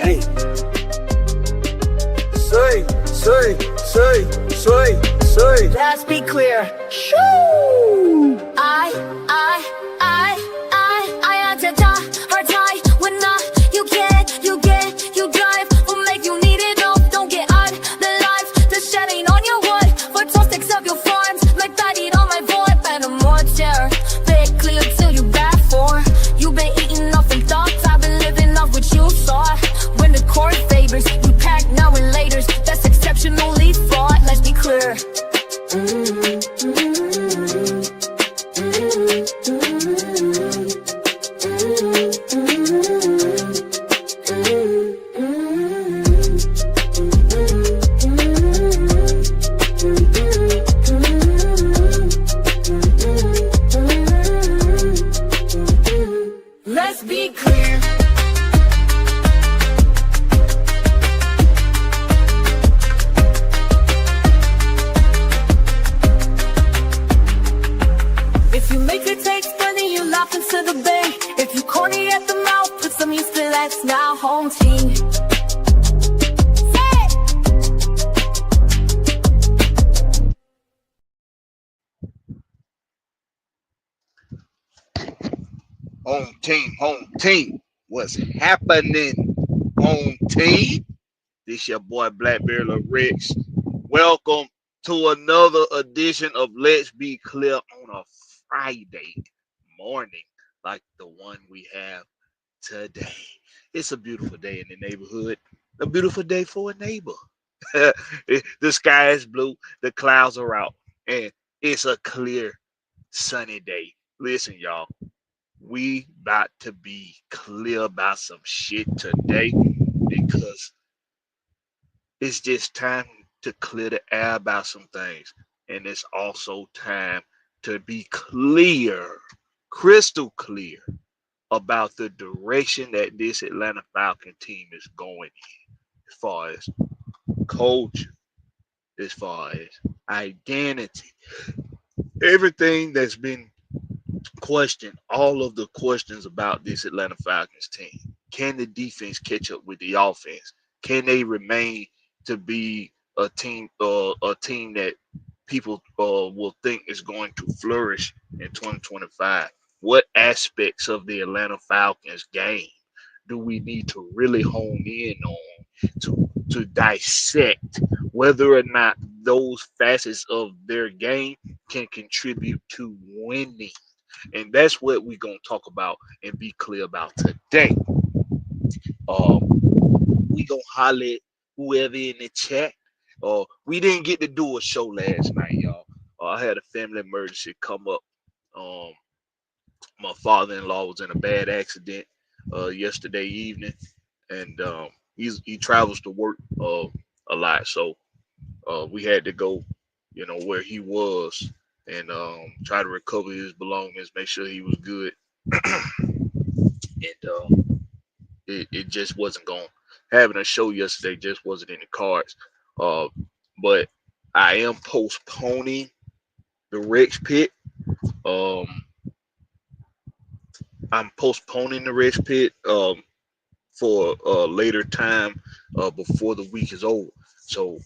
Hey. Say. Let's be clear. Shoo! I had to die or die when you drive will make you need it. No, don't get out the life. The shed ain't on your wood. For 12 sticks of your farms, like that eat on my void. Better more terror. Big clear till you bad for. You been eating off in thoughts. I've been living off what you saw. When the court favors, you pack now and laters. That's exceptionally fraud. Let's be clear. Let's be clear. If you make it take money, you laugh into the bay. If you corny at the mouth, put some used to that's now home team. Home team. What's happening, home team? This your boy Blakberry Rex. Welcome to another edition of Let's Be Clear on a Friday morning, like the one we have today. It's a beautiful day in the neighborhood. A beautiful day for a neighbor. The sky is blue, the clouds are out, and it's a clear, sunny day. Listen, y'all. We about to be clear about some shit today because it's just time to clear the air about some things. And it's also time to be clear, crystal clear about the direction that this Atlanta Falcons team is going in, as far as culture, as far as identity, everything that's been question, all of the questions about this Atlanta Falcons team. Can the defense catch up with the offense? Can they remain to be a team that people will think is going to flourish in 2025? What aspects of the Atlanta Falcons game do we need to really hone in on to dissect whether or not those facets of their game can contribute to winning? And that's what we're going to talk about and be clear about today. We going to holler at whoever in the chat. We didn't get to do a show last night, y'all. I had a family emergency come up. My father-in-law was in a bad accident yesterday evening, and he travels to work a lot. So we had to go, where he was, and try to recover his belongings, make sure he was good. And it just wasn't going. Having a show yesterday just wasn't in the cards. But I am postponing the Rex Pit. I'm postponing the Rex Pit for a later time before the week is over. So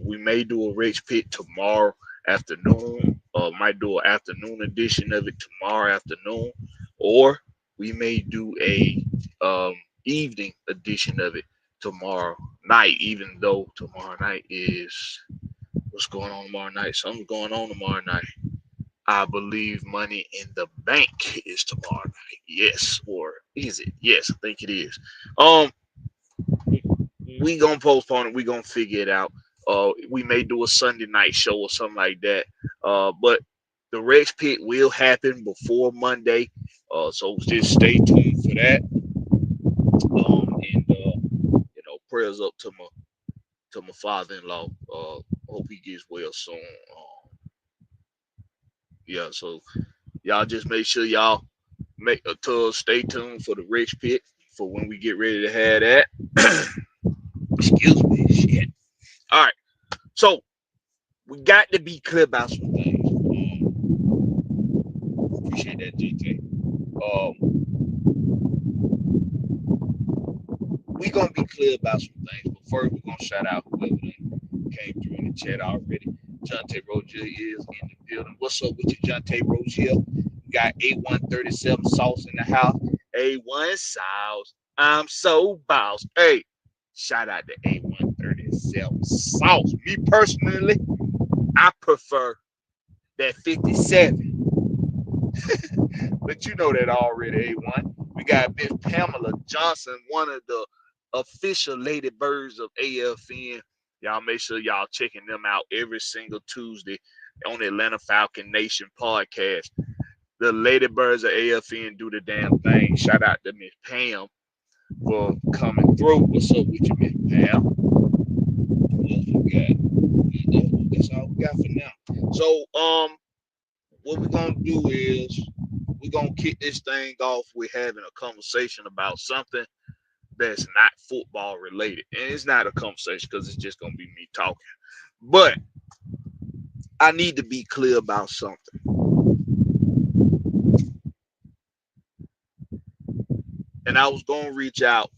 we may do a Rex Pit tomorrow afternoon. Might do an afternoon edition of it tomorrow afternoon, or we may do a evening edition of it tomorrow night, even though tomorrow night is what's going on tomorrow night. Something's going on tomorrow night. I believe Money in the Bank is tomorrow night. Yes, or is it? Yes, I think it is. We gonna postpone it. We gonna figure it out. We may do a Sunday night show or something like that. But the Rex Pit will happen before Monday. So just stay tuned for that. And prayers up to my father-in-law. Hope he gets well soon. Yeah, so y'all just make sure y'all stay tuned for the Rex Pit for when we get ready to have that. Excuse me, shit. All right, so we got to be clear about some things. Appreciate that, JT. We gonna be clear about some things, but first we're gonna shout out whoever done came through in the chat already. Jonte Rozier is in the building. What's up with you, Jonte Rozier? We got A137 Sauce in the house. A1 Sauce. I'm so boss. Hey, shout out to A137 Sauce. Me personally, I prefer that 57. But you know that already, A1. We got Miss Pamela Johnson, one of the official lady birds of AFN. Y'all make sure y'all checking them out every single Tuesday on the Atlanta Falcon Nation podcast. The lady birds of AFN do the damn thing. Shout out to Miss Pam for coming through. What's up with you, Miss Pam? What else we got? That's all we got for now. So, what we're gonna do is we're gonna kick this thing off with having a conversation about something that's not football related. And it's not a conversation because it's just gonna be me talking. But I need to be clear about something. And I was gonna reach out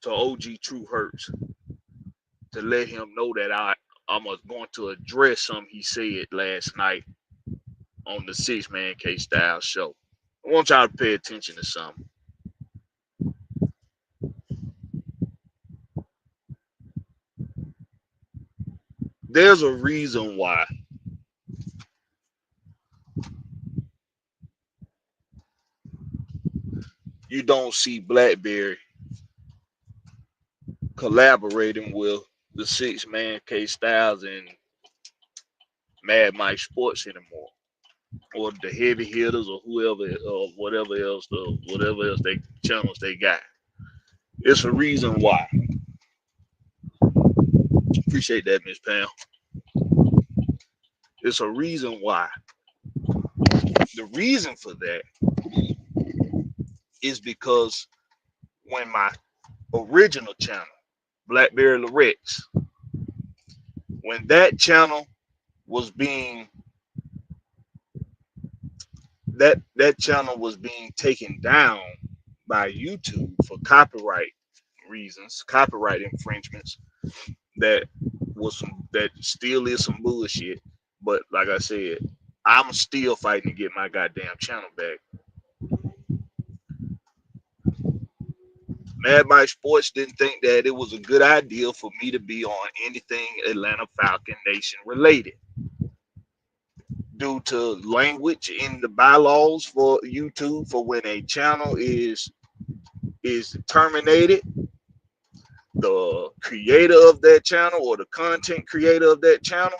to OG True Hurts to let him know that I'm going to address something he said last night on the 6-Man K-Style show. I want y'all to pay attention to something. There's a reason why you don't see Blakberry collaborating with the 6-Man K-Styles and Mad Mike Sports anymore, or the heavy hitters, or whoever, or whatever else they channels they got. It's a reason why. Appreciate that, Miss Pam. It's a reason why. The reason for that is because when my original channel, Blakberry Lyrics, when that channel was being that channel was being taken down by YouTube for copyright reasons, copyright infringements, that still is some bullshit. But like I said, I'm still fighting to get my goddamn channel back. Mad Mike Sports didn't think that it was a good idea for me to be on anything Atlanta Falcon Nation related, due to language in the bylaws for YouTube for when a channel is terminated. The creator of that channel or the content creator of that channel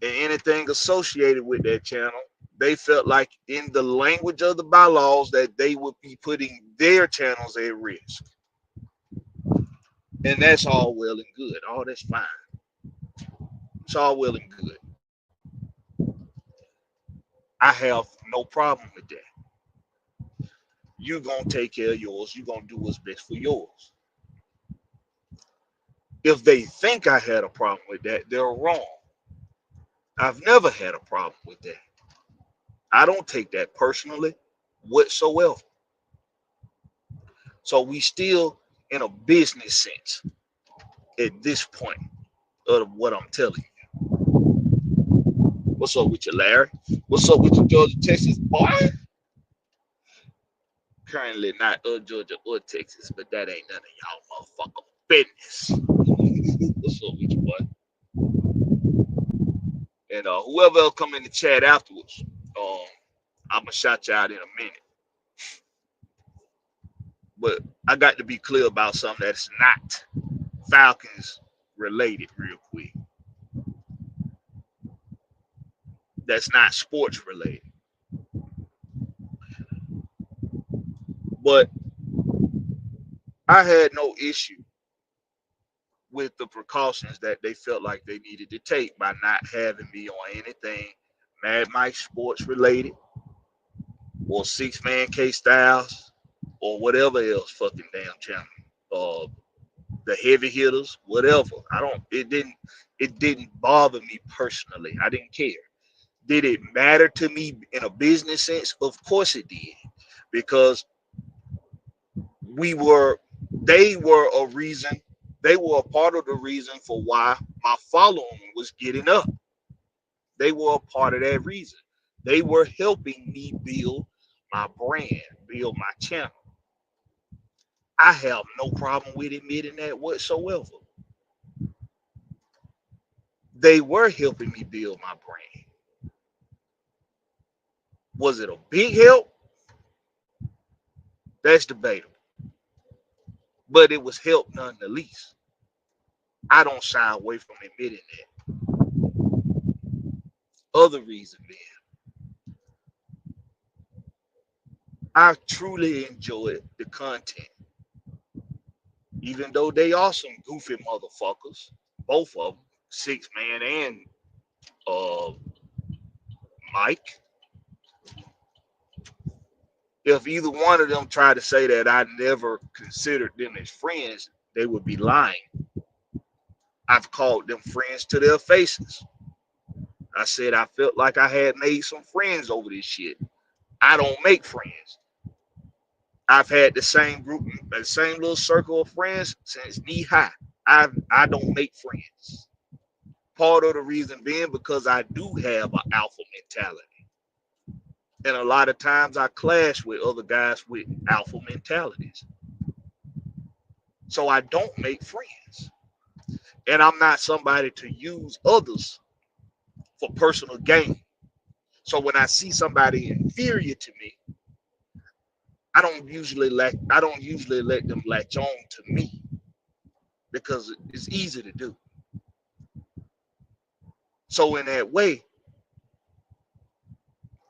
and anything associated with that channel, they felt like in the language of the bylaws that they would be putting their channels at risk. And that's all well and good. All that's fine. It's all well and good. I have no problem with that. You're going to take care of yours. You're going to do what's best for yours. If they think I had a problem with that, they're wrong. I've never had a problem with that. I don't take that personally whatsoever. So we still in a business sense at this point of what I'm telling you. What's up with you, Larry? What's up with you, Georgia, Texas, boy? Currently not Georgia or Texas, but that ain't none of y'all motherfucker business. What's up with you, boy? And whoever else come in the chat afterwards, I'm gonna shout you out in a minute. But I got to be clear about something that's not Falcons related real quick. That's not sports related. But I had no issue with the precautions that they felt like they needed to take by not having me on anything Mad Mike Sports related or 6-Man K-Styles or whatever else fucking damn channel. The heavy hitters, whatever. It didn't bother me personally. I didn't care. Did it matter to me in a business sense? Of course it did. Because we were, they were a reason, they were a part of the reason for why my following was getting up. They were a part of that reason. They were helping me build my brand, build my channel. I have no problem with admitting that whatsoever. They were helping me build my brand. Was it a big help? That's debatable. But it was help none the least. I don't shy away from admitting that. Other reason being, I truly enjoyed the content. Even though they are some goofy motherfuckers, both of them, Six Man and uh Mike. If either one of them tried to say that I never considered them as friends, they would be lying. I've called them friends to their faces. I said I felt like I had made some friends over this shit. I don't make friends. I've had the same group, the same little circle of friends since knee high. I don't make friends. Part of the reason being because I do have an alpha mentality. And a lot of times I clash with other guys with alpha mentalities. So I don't make friends. And I'm not somebody to use others for personal gain. So when I see somebody inferior to me, I don't usually let them latch on to me because it's easy to do. So in that way,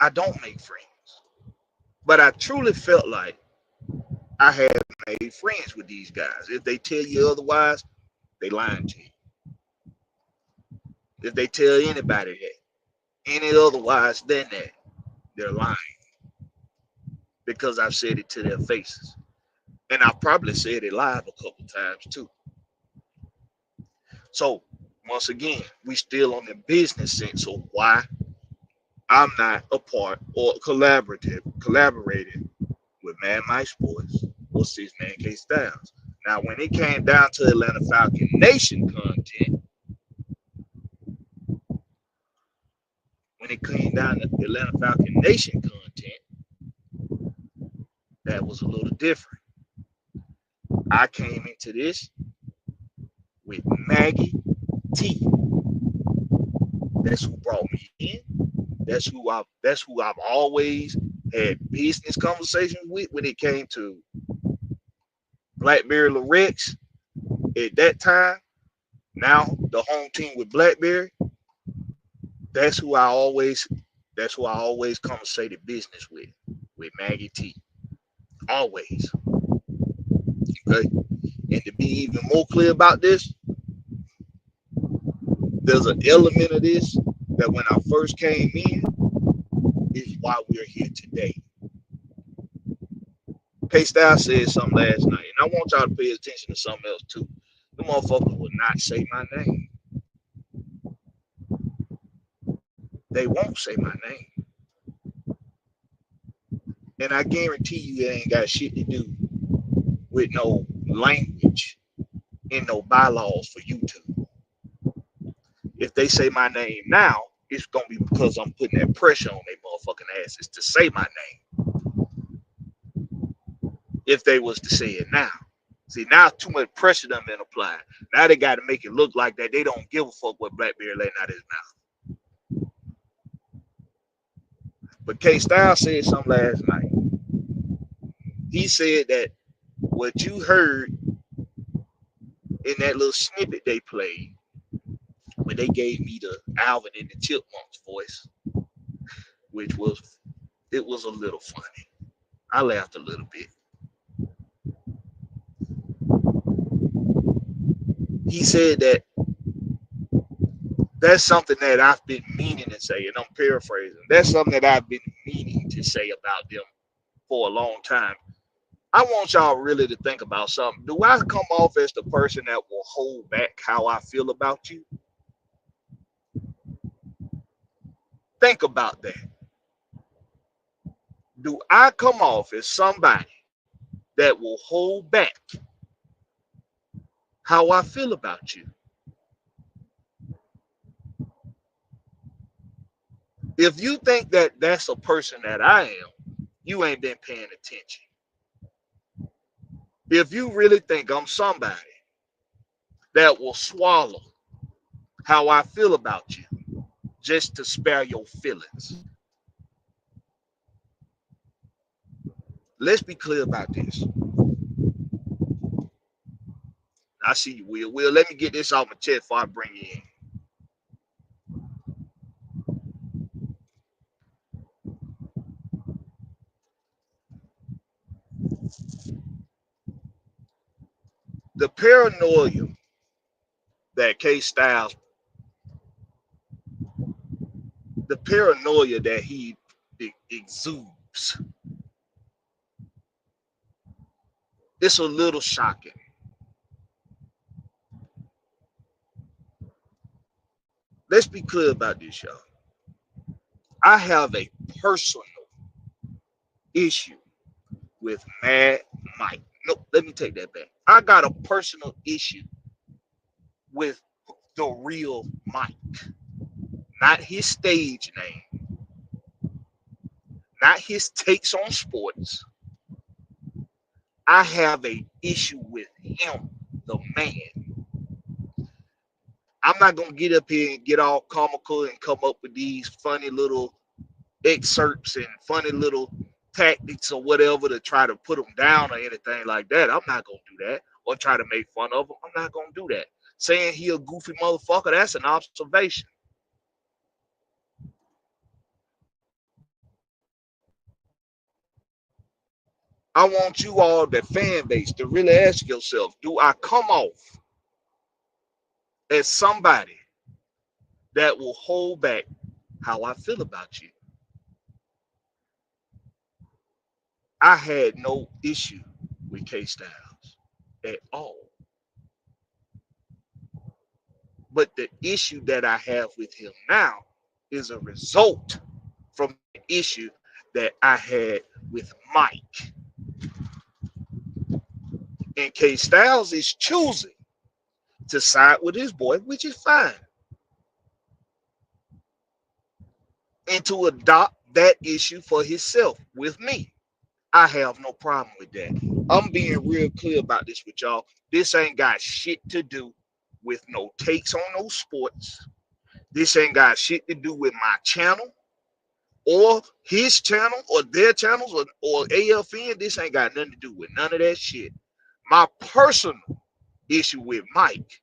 I don't make friends. But I truly felt like I had made friends with these guys. If they tell you otherwise, they lying to you. If they tell anybody that, any otherwise than that, they're lying. Because I've said it to their faces. And I've probably said it live a couple times too. So once again, we still on the business sense of why I'm not a part or collaborating with Mad Mike Sports or Six Man K Styles. Now, when it came down to Atlanta Falcon Nation content, when it came down to Atlanta Falcon Nation content, that was a little different. I came into this with Maggie T. That's who brought me in. That's who I've always had business conversations with when it came to Blakberry Rex at that time. Now the home team with Blakberry. That's who I always conversated business with Maggie T. Always. Okay. And to be even more clear about this, there's an element of this that when I first came in is why we're here today. K-Style said something last night, and I want y'all to pay attention to something else too. The motherfuckers will not say my name. They won't say my name. And I guarantee you it ain't got shit to do with no language and no bylaws for YouTube. If they say my name now, it's gonna be because I'm putting that pressure on their motherfucking asses to say my name. If they was to say it now. See, now too much pressure done been applied. Now they got to make it look like that they don't give a fuck what Blakberry letting out his mouth. But K-Style said something last night. He said that what you heard in that little snippet they played, when they gave me the Alvin and the Chipmunks voice, which was, it was a little funny. I laughed a little bit. He said that that's something that I've been meaning to say, and I'm paraphrasing. That's something that I've been meaning to say about them for a long time. I want y'all really to think about something. Do I come off as the person that will hold back how I feel about you? Think about that. Do I come off as somebody that will hold back how I feel about you. If you think that that's a person that I am, you ain't been paying attention. If you really think I'm somebody that will swallow how I feel about you just to spare your feelings, let's be clear about this. I see you, Will. Will, let me get this off my chest before I bring you in. The paranoia that K Styles, the paranoia that he exudes, it's a little shocking. Let's be clear about this, y'all. I have a personal issue with Mad Mike. No, let me take that back. I got a personal issue with the real Mike, not his stage name, not his takes on sports. I have a issue with him, the man. I'm not gonna get up here and get all comical and come up with these funny little excerpts and funny little tactics or whatever to try to put them down or anything like that. I'm not gonna do that or try to make fun of him. I'm not gonna do that. Saying he a goofy motherfucker, that's an observation. I want you all, the fan base, to really ask yourself, do I come off as somebody that will hold back how I feel about you? I had no issue with K Styles at all. But the issue that I have with him now is a result from the issue that I had with Mike. And K Styles is choosing to side with his boy, which is fine, and to adopt that issue for himself with me. I have no problem with that. I'm being real clear about this with y'all. This ain't got shit to do with no takes on no sports. This ain't got shit to do with my channel or his channel or their channels or AFN. This ain't got nothing to do with none of that shit. My personal issue with Mike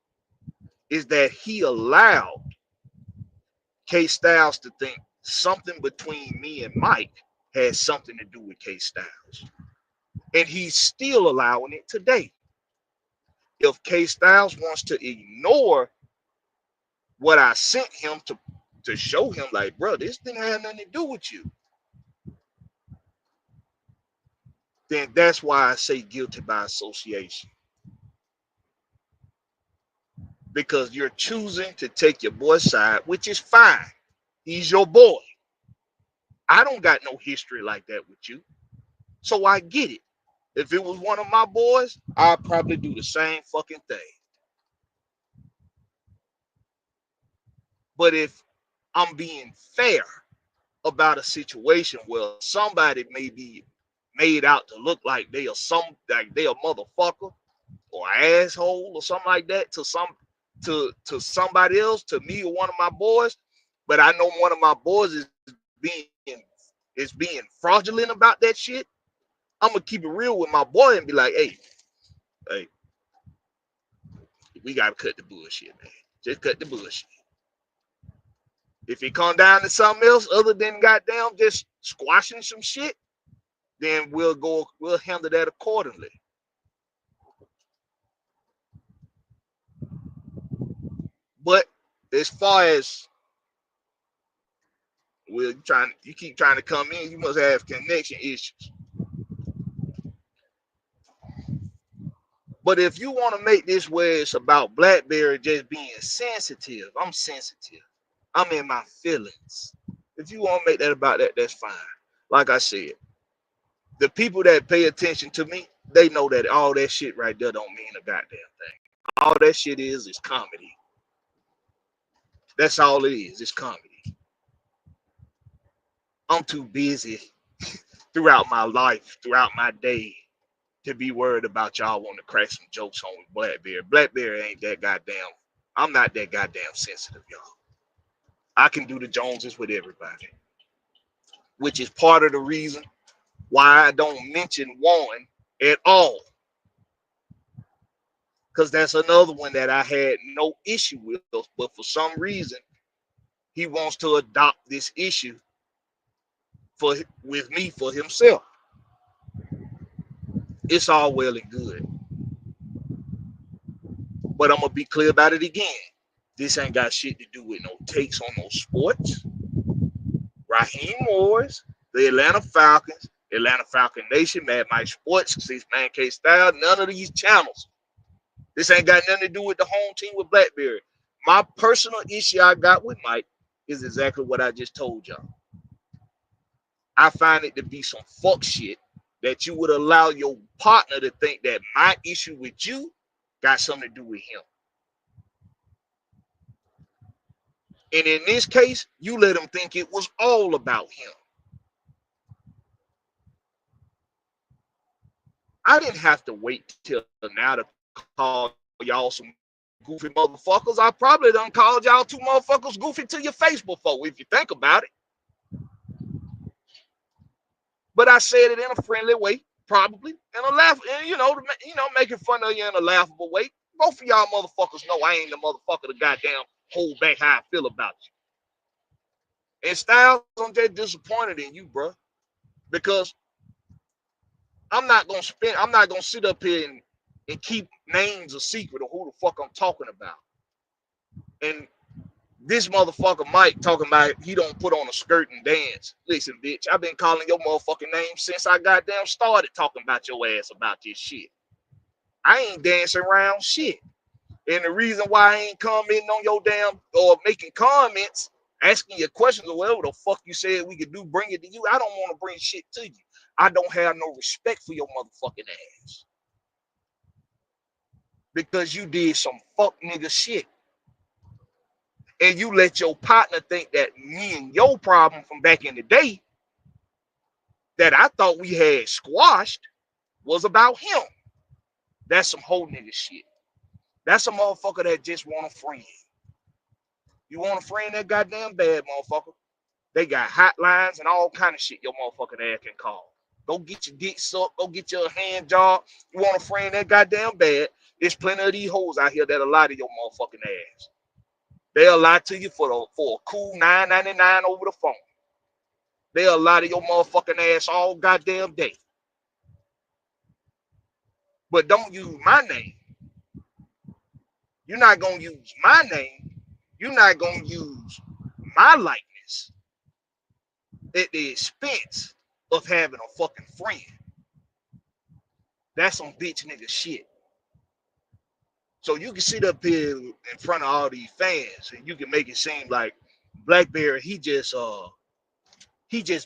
is that he allowed K Styles to think something between me and Mike has something to do with K Styles. And he's still allowing it today. If K Styles wants to ignore what I sent him to show him, like, bro, this didn't have nothing to do with you, then that's why I say guilty by association. Because you're choosing to take your boy's side, which is fine. He's your boy. I don't got no history like that with you. So I get it. If it was one of my boys, I'd probably do the same fucking thing. But if I'm being fair about a situation where somebody may be made out to look like they are a motherfucker or an asshole or something like that to somebody else, to me or one of my boys, but I know one of my boys being fraudulent about that shit, I'm gonna keep it real with my boy and be like, hey, we gotta cut the bullshit, man. Just cut the bullshit. If it come down to something else other than goddamn just squashing some shit, then we'll handle that accordingly. But as far as, well, you keep trying to come in, you must have connection issues. But if you want to make this where it's about Blakberry just being sensitive, I'm sensitive. I'm in my feelings. If you want to make that about that, that's fine. Like I said, the people that pay attention to me, they know that all that shit right there don't mean a goddamn thing. All that shit is comedy. That's all it is. It's comedy. I'm too busy throughout my life, throughout my day, to be worried about y'all wanting to crack some jokes on with Blakberry. Blakberry ain't that goddamn. I'm not that goddamn sensitive, y'all. I can do the Joneses with everybody, which is part of the reason why I don't mention Warren at all. Because that's another one that I had no issue with, but for some reason, he wants to adopt this issue with me for himself. It's all well and good. But I'm going to be clear about it again. This ain't got shit to do with no takes on no sports. Raheem Morris, the Atlanta Falcons, Atlanta Falcon Nation, Mad Mike Sports, Six Man K Style, none of these channels. This ain't got nothing to do with the home team with Blakberry. My personal issue I got with Mike is exactly what I just told y'all. I find it to be some fuck shit that you would allow your partner to think that my issue with you got something to do with him. And in this case, you let him think it was all about him. I didn't have to wait till now to call y'all some goofy motherfuckers. I probably done called y'all two motherfuckers goofy to your face before, if you think about it. But I said it in a friendly way, probably, in a laugh, making fun of you in a laughable way. Both of y'all motherfuckers know I ain't the motherfucker to goddamn hold back how I feel about you. And Styles, I'm just disappointed in you, bro, because I'm not gonna sit up here and keep names a secret of who the fuck I'm talking about. And this motherfucker Mike talking about he don't put on a skirt and dance. Listen, bitch, I've been calling your motherfucking name since I goddamn started talking about your ass about this shit. I ain't dancing around shit. And the reason why I ain't commenting on your damn or making comments, asking you questions or whatever the fuck you said we could do, bring it to you. I don't want to bring shit to you. I don't have no respect for your motherfucking ass. Because you did some fuck nigga shit. And you let your partner think that me and your problem from back in the day that I thought we had squashed was about him. That's some whole nigga shit. That's a motherfucker that just want a friend. You want a friend that goddamn bad, motherfucker? They got hotlines and all kind of shit your motherfucking ass can call. Go get your dick sucked. Go get your hand job. You want a friend that goddamn bad? There's plenty of these hoes out here that'll lie to your motherfucking ass. They'll lie to you for a cool $9.99 over the phone. They'll lie to your motherfucking ass all goddamn day. But don't use my name. You're not going to use my name. You're not going to use my likeness at the expense of having a fucking friend. That's some bitch nigga shit. So you can sit up here in front of all these fans and you can make it seem like Blakberry, he just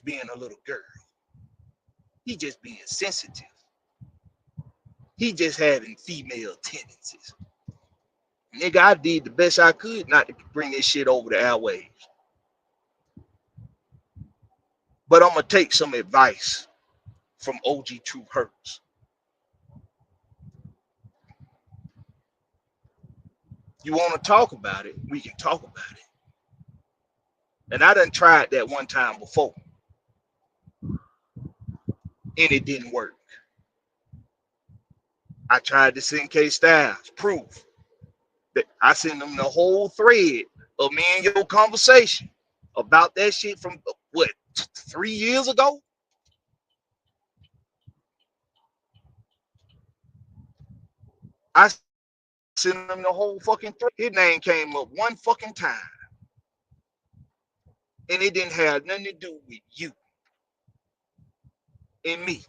being a little girl. He just being sensitive. He just having female tendencies. Nigga, I did the best I could not to bring this shit over the airwaves. But I'm going to take some advice from OG True Hurts. You want to talk about it, we can talk about it. And I done tried that one time before. And it didn't work. I tried to send K Styles proof that I sent them the whole thread of me and your conversation about that shit from what, 3 years ago? I sent them the whole fucking thread. His name came up one fucking time. And it didn't have nothing to do with you and me.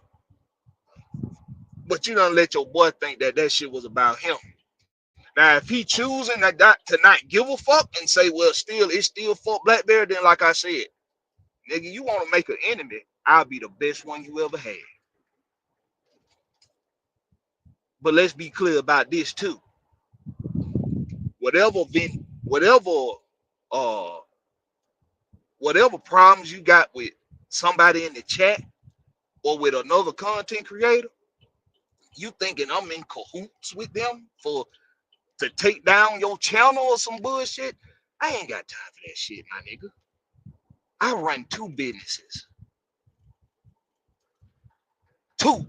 But you done let your boy think that that shit was about him. Now, if he choosing to not give a fuck and say, well, it's still fuck Blakberry, then like I said, nigga, you want to make an enemy, I'll be the best one you ever had. But let's be clear about this too. Whatever been, uh, whatever problems you got with somebody in the chat or with another content creator, you thinking I'm in cahoots with them for to take down your channel or some bullshit? I ain't got time for that shit, my nigga. I run 2 businesses. 2.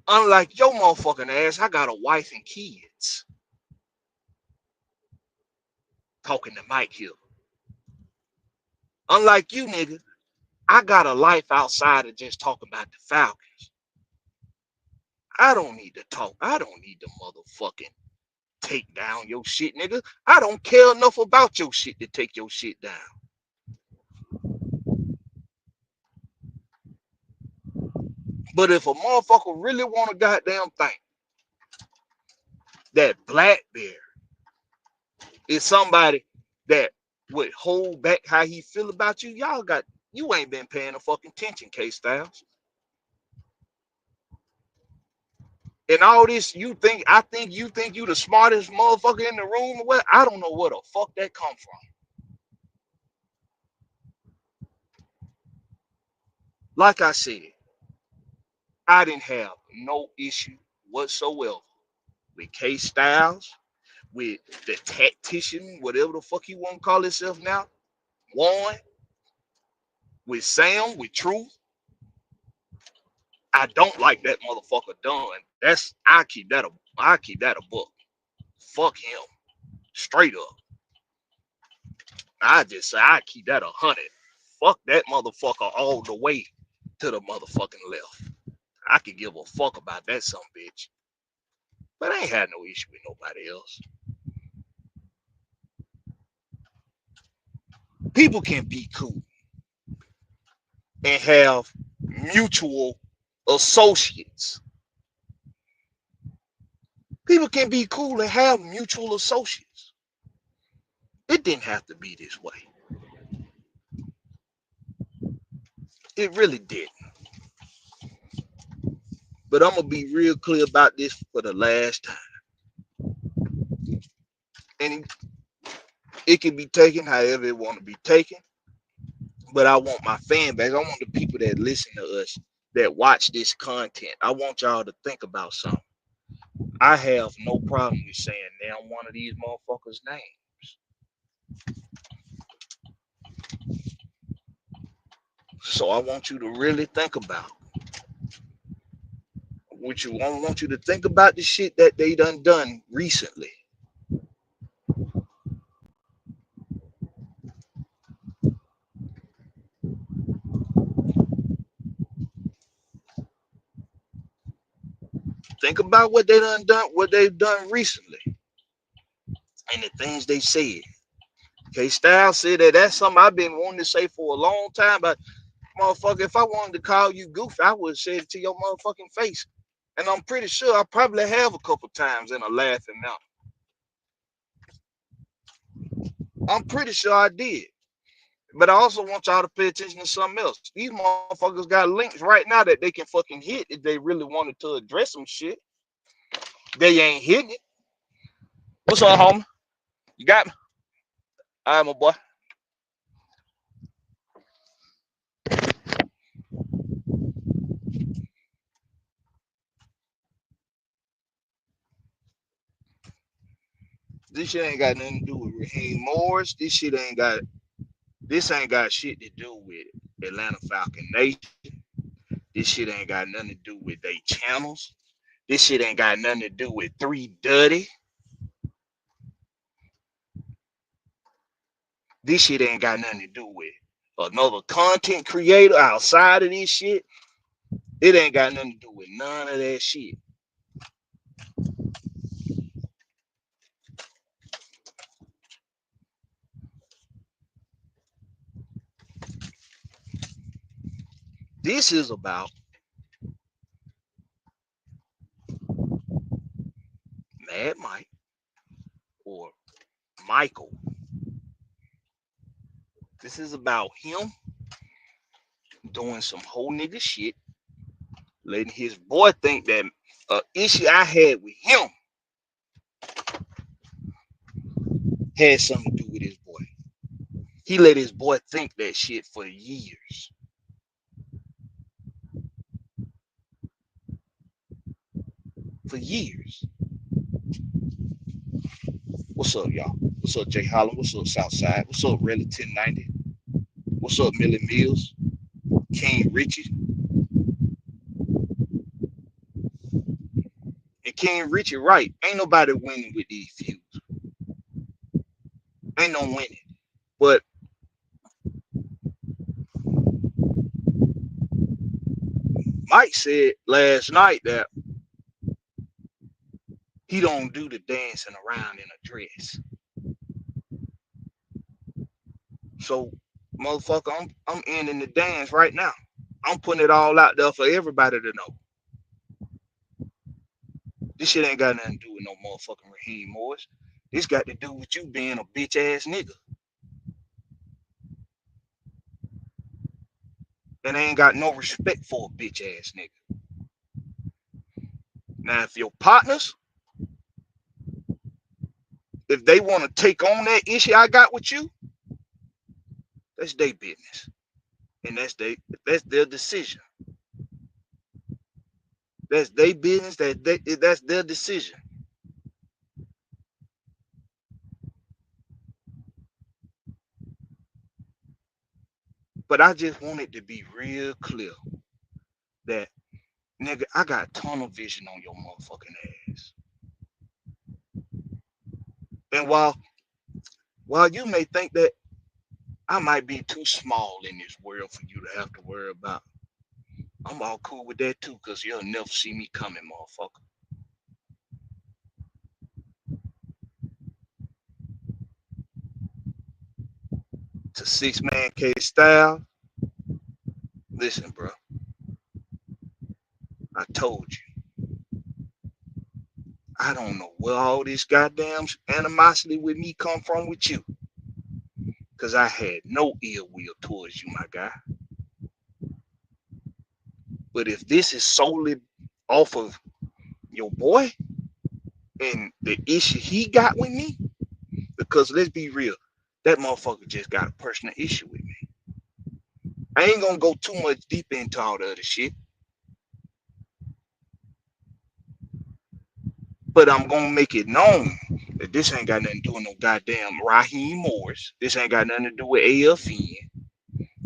Unlike your motherfucking ass, I got a wife and kids. Talking to Mike here. Unlike you, nigga, I got a life outside of just talking about the Falcons. I don't need to talk. I don't need to motherfucking take down your shit, nigga. I don't care enough about your shit to take your shit down. But if a motherfucker really want a goddamn thing, that Blakberry is somebody that would hold back how he feel about you, you ain't been paying a fucking attention, K Styles. And all this, I think you the smartest motherfucker in the room. Well, I don't know where the fuck that come from. Like I said, I didn't have no issue whatsoever with K Styles, with the tactician, whatever the fuck he want to call himself now, Warren, with Sam, with Truth. I don't like that motherfucker done. I keep that a book. Fuck him. Straight up. I just say I keep that 100. Fuck that motherfucker all the way to the motherfucking left. I could give a fuck about that some bitch. But I ain't had no issue with nobody else. People can be cool and have mutual associates. People can be cool and have mutual associates. It didn't have to be this way. It really didn't. But I'm going to be real clear about this for the last time. And it can be taken however it want to be taken. But I want my fan base. I want the people that listen to us, that watch this content. I want y'all to think about something. I have no problem with saying now one of these motherfuckers' names. So I want you to really think about I want you to think about the shit that they done recently. Think about what what they've done recently, and the things they said. K Styles said that's something I've been wanting to say for a long time. But motherfucker, if I wanted to call you goofy, I would have said it to your motherfucking face. And I'm pretty sure I probably have a couple times in a laughing manner. I'm pretty sure I did. But I also want y'all to pay attention to something else. These motherfuckers got links right now that they can fucking hit if they really wanted to address some shit. They ain't hitting it. What's up, homie? You got me? All right, my boy. This shit ain't got nothing to do with Raheem Morris. This ain't got shit to do with Atlanta Falcon Nation. This shit ain't got nothing to do with they channels. This shit ain't got nothing to do with 3 Dirty. This shit ain't got nothing to do with another content creator outside of this shit. It ain't got nothing to do with none of that shit. This is about Mad Mike or Michael. This is about him doing some whole nigga shit, letting his boy think that issue I had with him had something to do with his boy. He let his boy think that shit for years. For years. What's up, y'all? What's up, Jay Holland? What's up, Southside? What's up, Relly 1090? What's up, Millie Mills? King Richie? And King Richie, right? Ain't nobody winning with these feuds. Ain't no winning. But Mike said last night that he don't do the dancing around in a dress. So, motherfucker, I'm ending the dance right now. I'm putting it all out there for everybody to know. This shit ain't got nothing to do with no motherfucking Raheem Morris. This got to do with you being a bitch ass nigga. And I ain't got no respect for a bitch ass nigga. Now, if your partners, if they want to take on that issue I got with you, that's their business. And that's their decision. That's their business. That's their decision. But I just want it to be real clear that, nigga, I got tunnel vision on your motherfucking ass. And while you may think that I might be too small in this world for you to have to worry about, I'm all cool with that too, because you'll never see me coming, motherfucker. To 6-man case style. Listen, bro. I told you. I don't know where all this goddamn animosity with me come from with you. Because I had no ill will towards you, my guy. But if this is solely off of your boy and the issue he got with me, because let's be real, that motherfucker just got a personal issue with me. I ain't gonna go too much deep into all the other shit. But I'm gonna make it known that this ain't got nothing to do with no goddamn Raheem Morris. This ain't got nothing to do with AFN.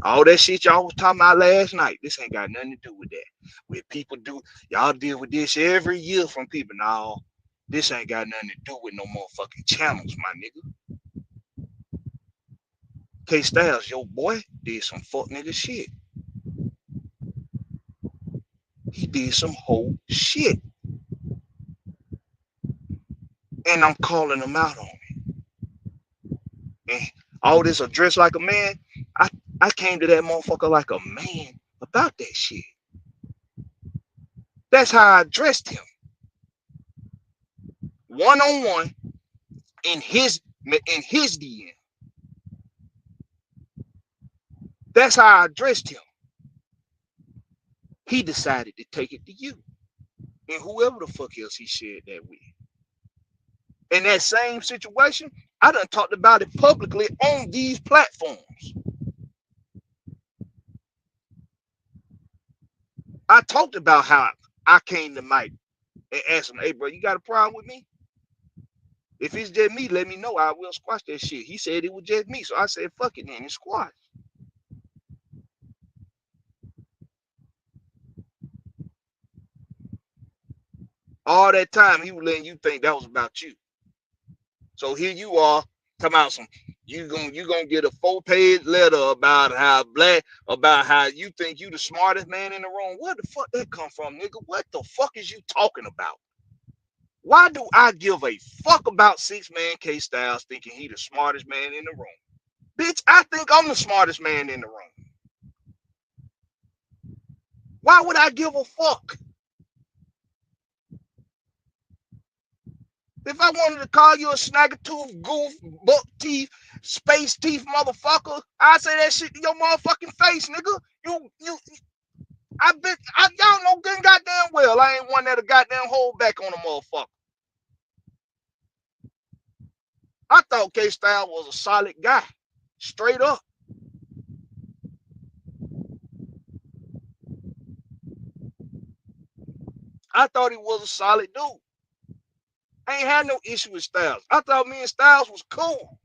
All that shit y'all was talking about last night, this ain't got nothing to do with that. When people do, y'all deal with this every year from people. Now, this ain't got nothing to do with no motherfucking channels, my nigga. K Styles, your boy, did some fuck nigga shit. He did some whole shit. And I'm calling him out on it. And all this address like a man, I came to that motherfucker like a man about that shit. That's how I addressed him. One-on-one in his DM. That's how I addressed him. He decided to take it to you. And whoever the fuck else he shared that with. In that same situation, I done talked about it publicly on these platforms. I talked about how I came to Mike and asked him, hey, bro, you got a problem with me? If it's just me, let me know. I will squash that shit. He said it was just me. So I said, fuck it then, it's squash. All that time, he was letting you think that was about you. So here you are, talking about some, you gonna get a 4-page letter about how you think you the smartest man in the room. Where the fuck that come from, nigga? What the fuck is you talking about? Why do I give a fuck about 6-man K Styles thinking he the smartest man in the room? Bitch, I think I'm the smartest man in the room. Why would I give a fuck? If I wanted to call you a snagger-tooth, goof, buck teeth, space teeth motherfucker, I'd say that shit to your motherfucking face, nigga. You Y'all know good goddamn well I ain't one that'll goddamn hold back on a motherfucker. I thought K-Style was a solid guy, straight up. I thought he was a solid dude. I ain't had no issue with Styles. I thought me and Styles was cool.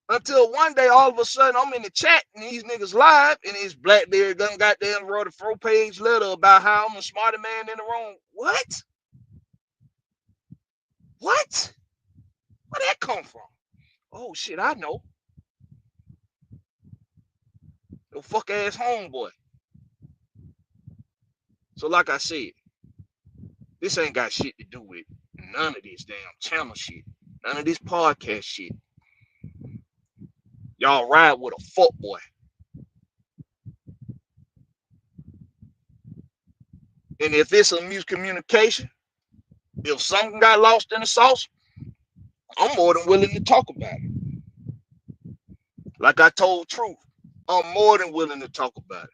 Until one day, all of a sudden, I'm in the chat and these niggas live, and his Blackberry gun goddamn wrote a 4-page letter about how I'm the smartest man in the room. What? What? Where'd that come from? Oh shit, I know. The fuck ass homeboy. So like I said, this ain't got shit to do with none of this damn channel shit. None of this podcast shit. Y'all ride with a fuck boy. And if it's a miscommunication, if something got lost in the sauce, I'm more than willing to talk about it. Like I told Truth, I'm more than willing to talk about it.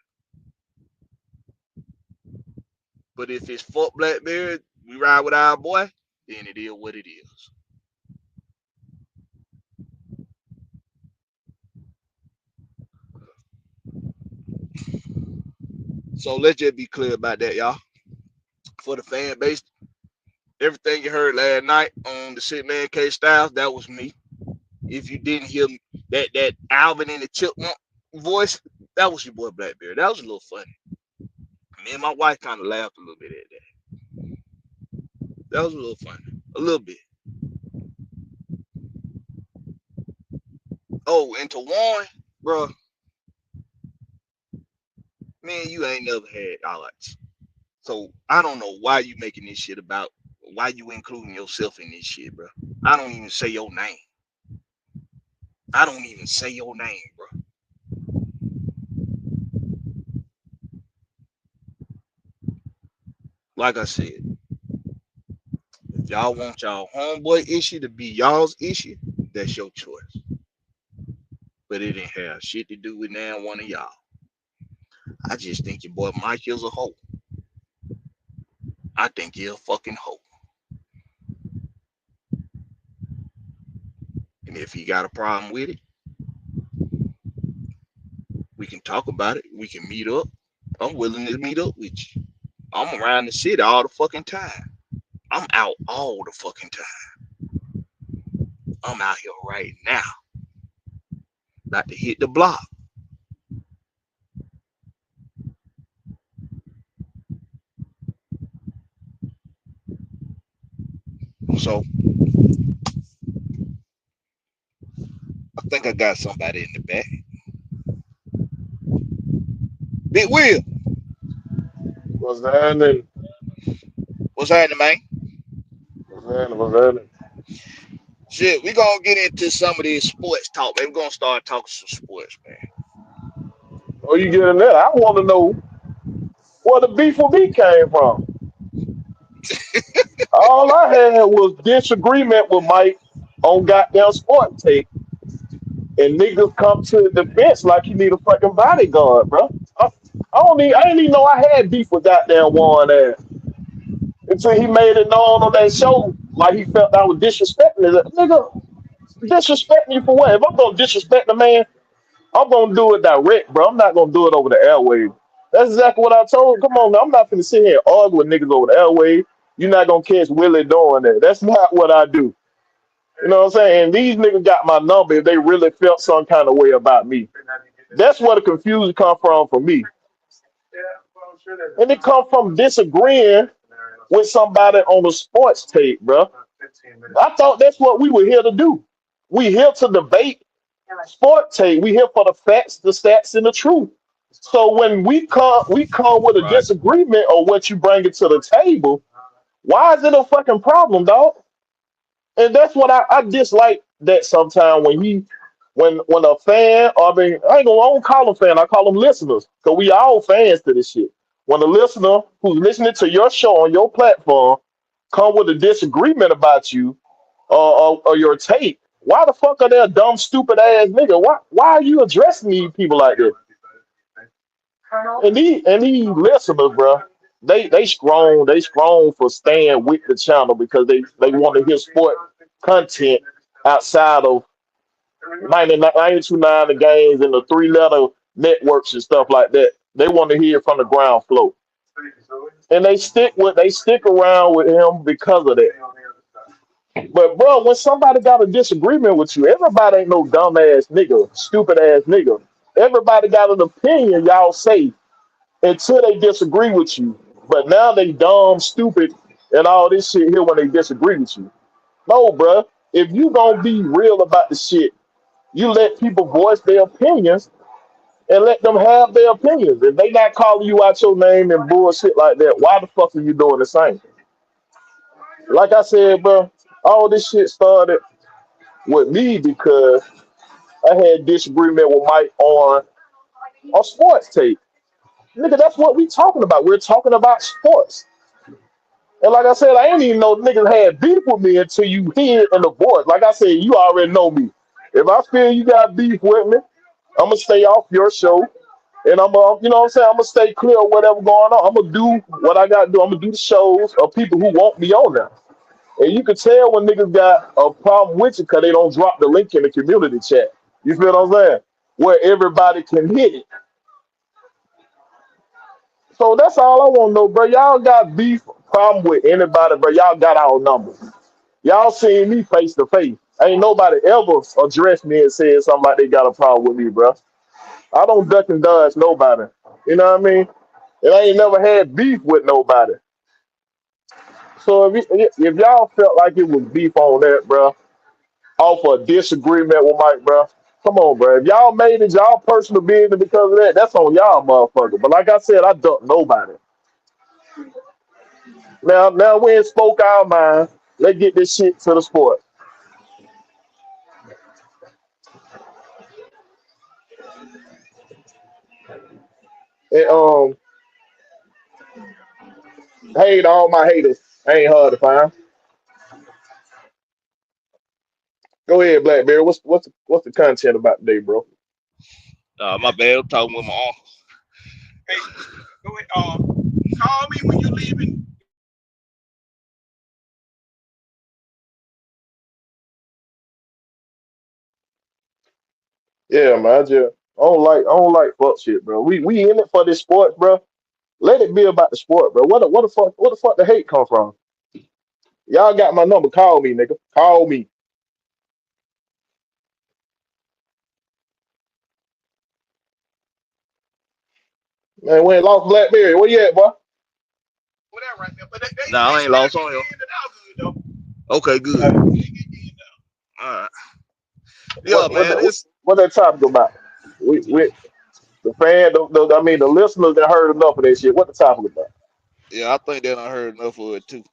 But if it's fuck Blackberry, we ride with our boy, then it is what it is. So let's just be clear about that, y'all. For the fan base, everything you heard last night on the Shit Man K Styles, that was me. If you didn't hear that Alvin and the Chipmunk voice, that was your boy Blackberry. That was a little funny. Me and my wife kind of laughed a little bit at that. That was a little funny. A little bit. Oh, and to Warren, bro, man, you ain't never had outlets. So I don't know why you making this shit about, why you including yourself in this shit, bro. I don't even say your name. I don't even say your name, bro. Like I said, if y'all want y'all homeboy issue to be y'all's issue, that's your choice. But it didn't have shit to do with now one of y'all. I just think your boy Mike is a hoe. I think you're a fucking hoe. And if you got a problem with it, we can talk about it. We can meet up. I'm willing to meet up with you. I'm around the city all the fucking time. I'm out all the fucking time. I'm out here right now. About to hit the block. So I think I got somebody in the back. Big Will. What's happening? What's happening, man? What's happening? Shit, we gonna get into some of these sports talk, man. We're gonna start talking some sports, man. Oh, you getting that? I want to know where the beef with me came from. All I had was disagreement with Mike on goddamn sport tape, and niggas come to the bench like you need a fucking bodyguard, bro. I didn't even know I had beef with goddamn Warren ass until he made it known on that show like he felt I was disrespecting it. Nigga, disrespect me for what? If I'm gonna disrespect the man, I'm gonna do it direct, bro. I'm not gonna do it over the airwaves. That's exactly what I told. Come on, now. I'm not gonna sit here and argue with niggas over the airwaves. You're not gonna catch Willie doing that. That's not what I do. You know what I'm saying? And these niggas got my number if they really felt some kind of way about me. That's where the confusion come from for me. And it come from disagreeing with somebody on the sports tape, bro. I thought that's what we were here to do. We here to debate sport tape. We here for the facts, the stats, and the truth. So when we come with a Right. disagreement or what you bring it to the table, why is it a fucking problem, dog? And that's what I dislike that sometimes when a fan, or I don't call them fan, I call them listeners, because we all fans to this shit. When a listener who's listening to your show on your platform come with a disagreement about you or your tape, why the fuck are they a dumb, stupid ass nigga? Why are you addressing these people like that? And these listeners, bro, they strong for staying with the channel because they want to hear sport content outside of 929 the games and the three-letter networks and stuff like that. They want to hear from the ground floor. And they stick around with him because of that. But bro, when somebody got a disagreement with you, everybody ain't no dumbass nigga, stupid ass nigga. Everybody got an opinion, y'all say, until they disagree with you. But now they dumb, stupid, and all this shit here when they disagree with you. No, bro. If you gonna be real about the shit, you let people voice their opinions and let them have their opinions. If they not calling you out your name and bullshit like that, why the fuck are you doing the same? Like I said, bro, all this shit started with me because I had disagreement with Mike on sports tape. Nigga, that's what we talking about. We're talking about sports. And like I said, I ain't even know niggas had beef with me until you hear it in the voice. Like I said, you already know me. If I feel you got beef with me, I'm gonna stay off your show. And I'm gonna, you know what I'm saying? I'm gonna stay clear of whatever going on. I'm gonna do what I gotta do. I'm gonna do the shows of people who want me on there. And you can tell when niggas got a problem with you because they don't drop the link in the community chat. You feel what I'm saying? Where everybody can hit it. So that's all I want to know, bro. Y'all got beef problem with anybody, bro. Y'all got our numbers. Y'all seen me face to face. Ain't nobody ever addressed me and said something like they got a problem with me, bro. I don't duck and dodge nobody. You know what I mean? And I ain't never had beef with nobody. So if y'all felt like it was beef on that, bro, off a disagreement with Mike, bro, come on, bro. If y'all made it y'all personal business because of that, that's on y'all, motherfucker. But like I said, I duck nobody. Now we ain't spoke our mind. Let's get this shit to the sport. And hate all my haters. Ain't hard to find. Go ahead, Blackberry. What's the content about today, bro? My bad. I'm talking with my uncle. Hey, go ahead. Call me when you're leaving. Yeah, man. I don't like fuck shit, bro. We in it for this sport, bro. Let it be about the sport, bro. What the fuck the hate come from? Y'all got my number. Call me, nigga. Call me. Man, we ain't lost Blackberry. Where you at, boy? Whatever right there. But nah, I ain't lost on him. Okay, good. Uh, All right. Yeah, what what man. that what that topic about? We the fan, I mean the listeners that heard enough of that shit. What the topic about? Yeah, I think that I heard enough of it too.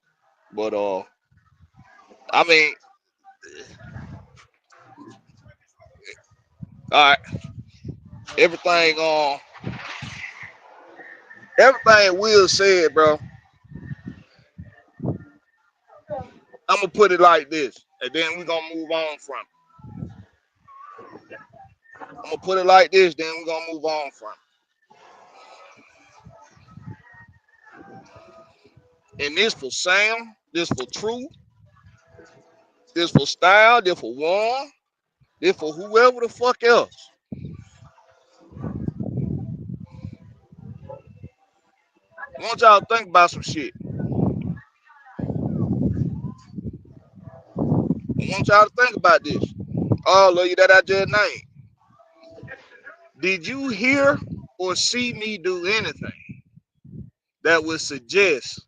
But I mean, all right, everything everything Will said, bro. I'm gonna put it like this, and then we're gonna move on from it. I'm gonna put it like this, then we're gonna move on from it. And this for Sam, this for True, this for Style, this for Warren, this for whoever the fuck else. I want y'all to think about some shit. I want y'all to think about this. All of you that I just named. Did you hear or see me do anything that would suggest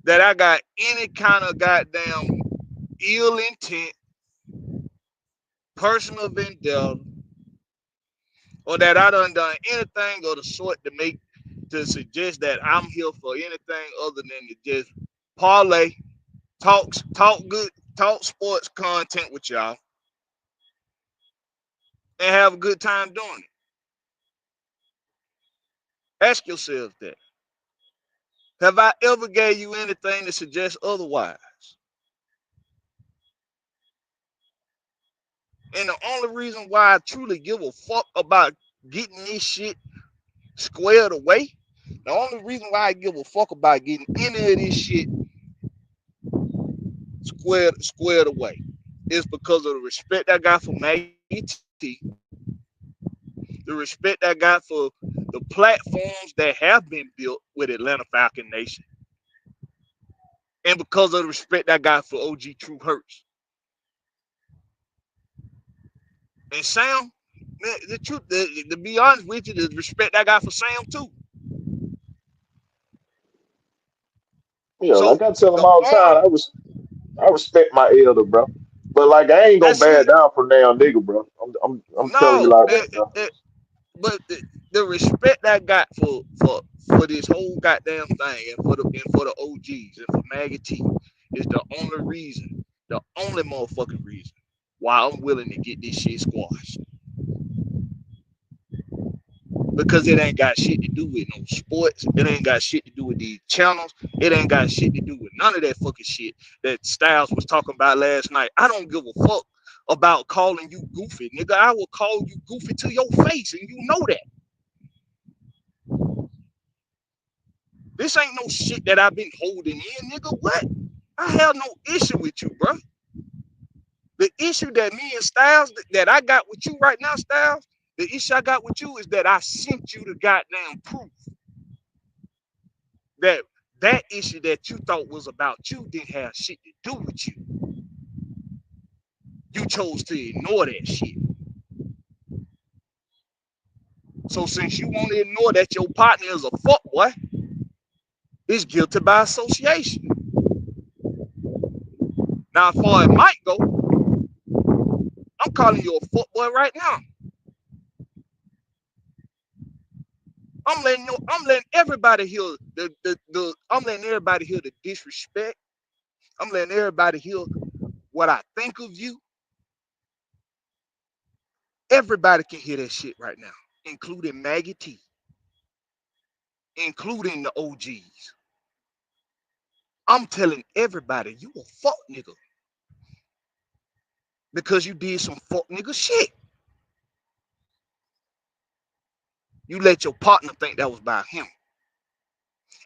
that I got any kind of goddamn ill intent, personal vendetta, or that I done anything of the sort to suggest that I'm here for anything other than to just parlay, talk good, talk sports content with y'all, and have a good time doing it. Ask yourself that. Have I ever gave you anything to suggest otherwise? And the only reason why I truly give a fuck about getting this shit squared away, the only reason why I give a fuck about getting any of this shit squared away is because of the respect I got for Maggie T, the respect I got for the platforms that have been built with Atlanta Falcon Nation, and because of the respect I got for OG True Hurts and Sam. Man, the truth, to be honest with you, the respect I got for Sam too. Yeah, So like I tell them the all the time, only I respect my elder, bro. But like I ain't gonna that's bad it. down for now, nigga, bro. I'm telling you No, like that, bro. but the respect I got for this whole goddamn thing and for the OGs and for Maggie T is the only motherfucking reason why I'm willing to get this shit squashed. Because it ain't got shit to do with no sports. It ain't got shit to do with these channels. It ain't got shit to do with none of that fucking shit that Styles was talking about last night. I don't give a fuck about calling you goofy, nigga. I will call you goofy to your face, and you know that. This ain't no shit that I've been holding in, nigga. What? I have no issue with you, bro. The issue that me and Styles, that I got with you right now, Styles, the issue I got with you is that I sent you the goddamn proof that that issue that you thought was about you didn't have shit to do with you. You chose to ignore that shit. So since you want to ignore that your partner is a fuck boy, it's guilty by association. Now, as far as Mike go, I'm calling you a fuck boy right now. I'm letting everybody hear I'm letting everybody hear the disrespect. I'm letting everybody hear what I think of you. Everybody can hear that shit right now, including Maggie T, including the OGs. I'm telling everybody you a fuck nigga because you did some fuck nigga shit. You let your partner think that was by him.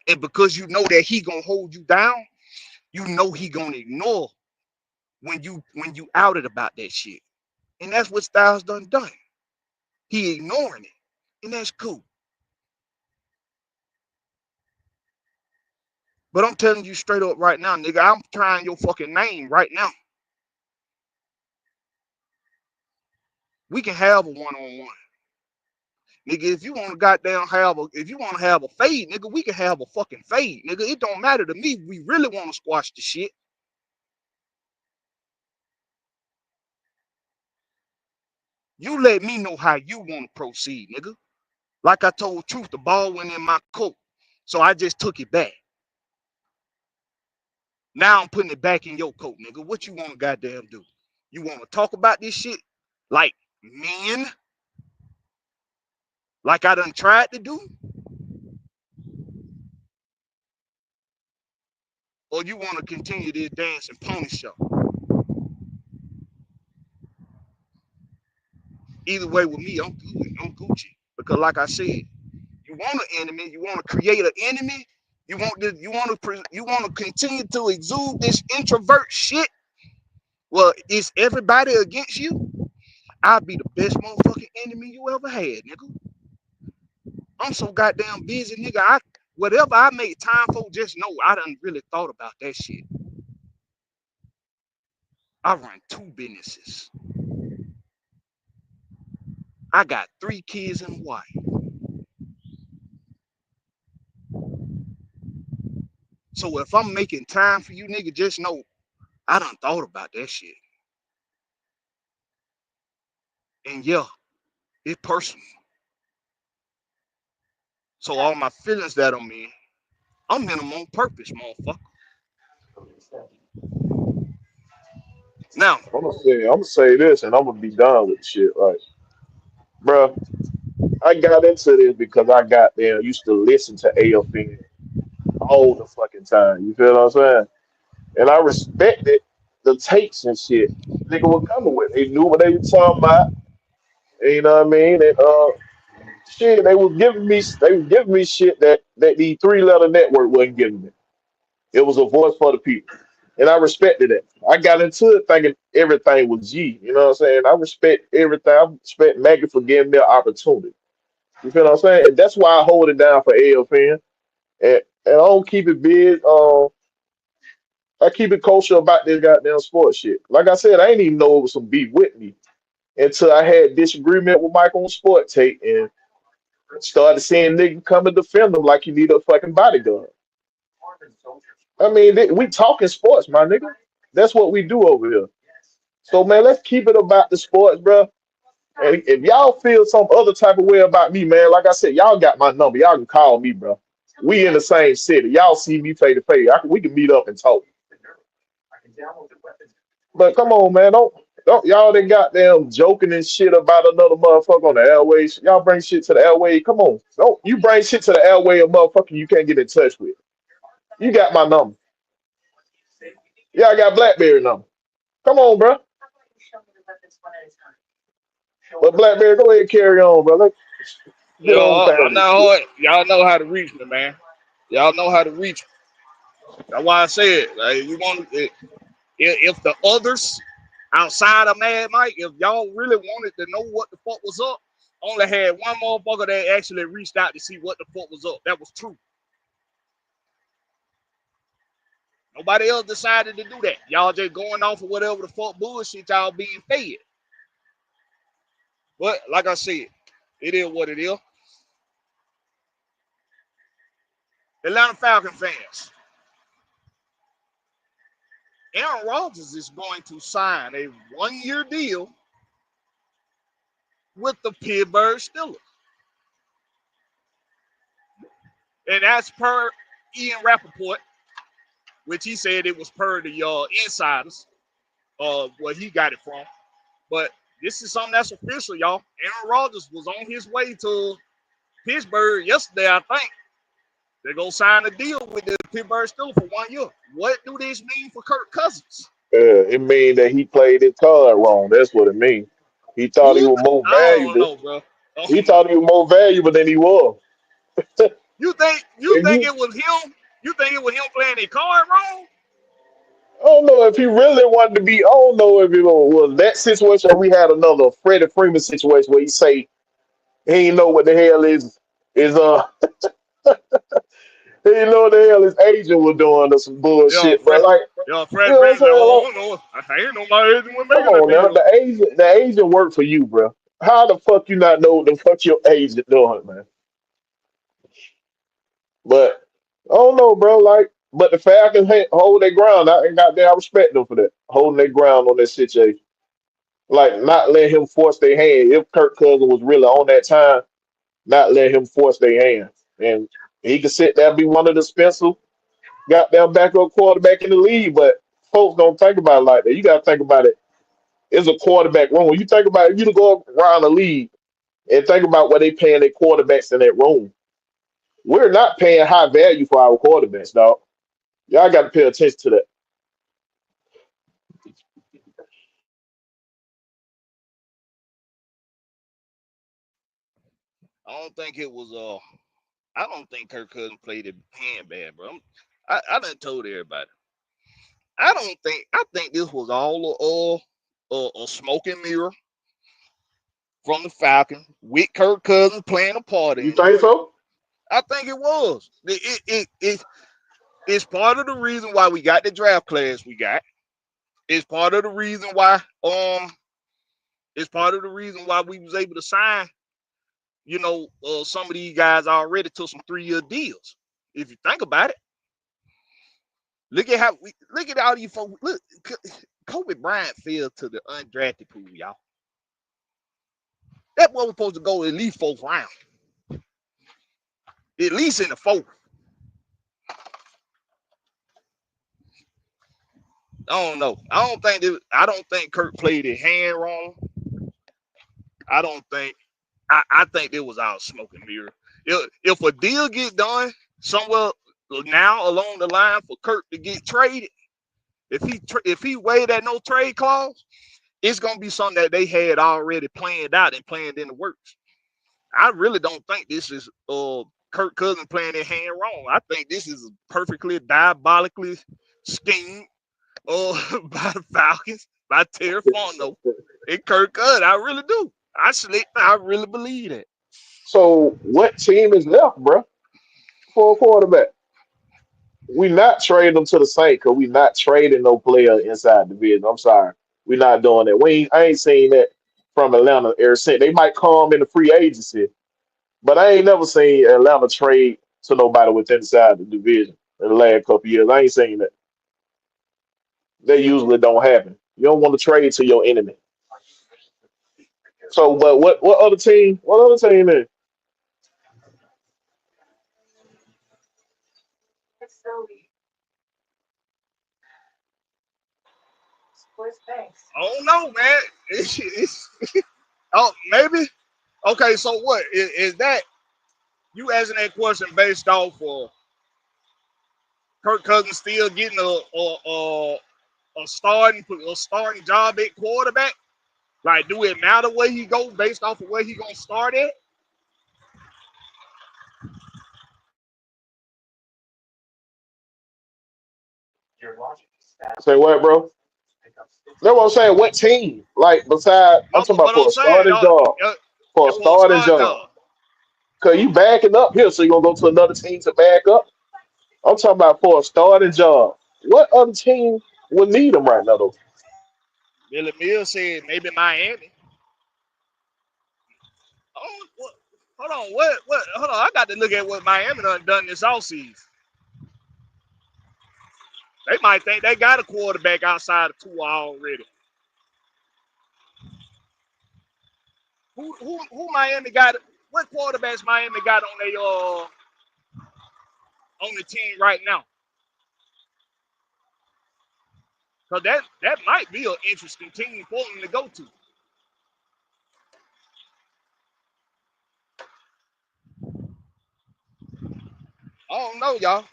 And because you know that he gonna hold you down, you know he gonna ignore when you outed about that shit. And that's what Styles done. He ignoring it. And that's cool. But I'm telling you straight up right now, nigga, I'm trying your fucking name right now. We can have a one-on-one. Nigga, if you want to if you want to have a fade, nigga, we can have a fucking fade, nigga. It don't matter to me. We really want to squash the shit. You let me know how you want to proceed, nigga. Like I told Truth, the ball went in my coat. So I just took it back. Now I'm putting it back in your coat, nigga. What you want to goddamn do? You want to talk about this shit like men? Like I done tried to do? Or you want to continue this dancing pony show? Either way with me, I'm good. I'm Gucci. Because like I said, you want an enemy, you want to create an enemy, you want to continue to exude this introvert shit. Well, is everybody against you? I'll be the best motherfucking enemy you ever had, nigga. I'm so goddamn busy, nigga. Whatever I make time for, just know I done really thought about that shit. I run 2 businesses. I got 3 kids and a wife. So if I'm making time for you, nigga, just know I done thought about that shit. And yeah, it's personal. So all my feelings that I'm in them on purpose, motherfucker. Now, I'm gonna say this, and I'm gonna be done with the shit, right, bro? I got into this because I got there used to listen to AFN all the fucking time. You feel what I'm saying? And I respected the takes and shit nigga was coming with. They knew what they were talking about. You know what I mean? And shit, they was giving me shit that the 3 letter network wasn't giving me. It was a voice for the people. And I respected it. I got into it thinking everything was G. You know what I'm saying? I respect everything. I respect Maggie for giving me an opportunity. You feel what I'm saying? And that's why I hold it down for AFN. And I don't keep it big. I keep it kosher about this goddamn sports shit. Like I said, I ain't even know it was some beef with me until I had disagreement with Mike on sport tape and started seeing niggas come and defend them like you need a fucking bodyguard. I mean, we talking sports, my nigga. That's what we do over here. So man, let's keep it about the sports, bro. And if y'all feel some other type of way about me, man, like I said, y'all got my number. Y'all can call me, bro. We in the same city. Y'all see me face to face. We can meet up and talk. But come on, man, don't y'all that goddamn joking and shit about another motherfucker on the airways. Y'all bring shit to the airway. Come on, don't you bring shit to the airway a motherfucker you can't get in touch with. You got my number. Yeah, I got Blackberry number. Come on, bro. But Blackberry, go ahead and carry on, bro. Let's get on Yo, past I'm this not shit. hard. Y'all know how to reach me, man. Y'all know how to reach me. That's why I said, like, you want if the others outside of Mad Mike, if y'all really wanted to know what the fuck was up, only had one motherfucker that actually reached out to see what the fuck was up. That was true. Nobody else decided to do that. Y'all just going off of whatever the fuck bullshit y'all being fed. But like I said, it is what it is. Atlanta Falcon fans, Aaron Rodgers is going to sign a 1-year deal with the Pittsburgh Steelers. And that's per Ian Rappaport, which he said it was per the insiders, where he got it from. But this is something that's official, y'all. Aaron Rodgers was on his way to Pittsburgh yesterday, I think. They're going to sign a deal with the Pittsburgh Steelers for 1 year. What do this mean for Kirk Cousins? It means that he played his card wrong. That's what it means. He thought he was more I don't valuable. know, bro. I He don't know. thought he was more valuable than he was. You If think you, it was him? You think it was him playing a card wrong? I don't know if he really wanted to be. I don't know if it was that situation or we had another Freddie Freeman situation where he say he ain't know what the hell is he didn't know what the hell his agent was doing or some Yo, bullshit. But Fred, like, Fred you know what I'm Prince said, saying? "Oh Like, no, I ain't know my agent was come making a on now, deal." the agent worked for you, bro. How the fuck you not know what the fuck your agent doing, man? But I don't know, bro. Like, but the Falcons hold their ground. I ain't got I respect them for that, holding their ground on that situation. Like, not letting him force their hand. If Kirk Cousins was really on that time, not let him force their hand, and he could sit there and be one of the Spencer goddamn backup quarterback in the league. But folks don't think about it like that. You got to think about it. It's a quarterback room. When you think about it, you go around the league and think about what they paying their quarterbacks in that room. We're not paying high value for our quarterbacks, dog. Y'all got to pay attention to that. I don't think it was. I don't think Kirk Cousins played it hand bad, bro. I done told everybody. I don't think. I think this was all a smoke and mirror from the Falcons with Kirk Cousins playing a part You in it. think so? I think it was. It's part of the reason why we got the draft class we got. It's part of the reason why it's part of the reason why we was able to sign, some of these guys already took some 3-year deals. If you think about it, look at all you folks. Look, Kobe Bryant fell to the undrafted pool, y'all. That boy was supposed to go at least 4th round, at least in the 4th. I don't know. I don't think Kirk played his hand wrong. I don't think. I think it was out smoke and mirror. If a deal get done somewhere now along the line for Kirk to get traded, if he waived that no trade clause, it's gonna be something that they had already planned out and planned in the works. I really don't think this is Kirk Cousins playing their hand wrong. I think this is perfectly diabolically schemed by the Falcons, by Terry Fontenot and Kirk Cousins. I really do. I really believe that. So what team is left, bro, for a quarterback? We not trading them to the Saints because we not trading no player inside the division. I'm sorry, we not doing that. I ain't seen that from Atlanta ever since. They might come in the free agency, but I ain't never seen Atlanta trade to nobody within inside the division in the last couple years. I ain't seen that. They usually don't happen. You don't want to trade to your enemy. So, but what other team? What other team is? I don't know, man. Oh, maybe. Okay, so what is that? You asking that question based off of Kirk Cousins still getting a starting job at quarterback? Like, do it matter where he go based off of where he gonna start at? Say what, bro? That's what I'm saying. What team? Like, beside, I'm No, talking but about what for I'm a saying, starting dog, job. For a for a starting starting job. job. Because you backing up here, so you're going to go to another team to back up. I'm talking about for a starting job. What other team would need him right now, though? Billy Mills said maybe Miami. Oh, hold on, what? Hold on, I got to look at what Miami done this offseason. They might think they got a quarterback outside of Tua already. Who Miami got? What quarterbacks Miami got on on the team right now? Because that might be an interesting team for them to go to. I don't know, y'all.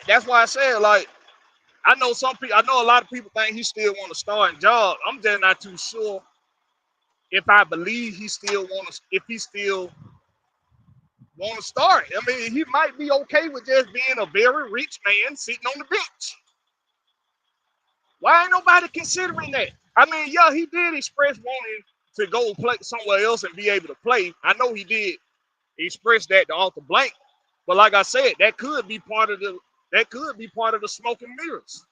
That's why I said, like, I know some people. I know a lot of people think he still want to start a job. I'm just not too sure if I believe he still want to. If he still want to start. I mean, he might be okay with just being a very rich man sitting on the bench. Why ain't nobody considering that? I mean, yeah, he did express wanting to go play somewhere else and be able to play. I know he did express that to Arthur Blank. But like I said, that could be part of the smoke and mirrors.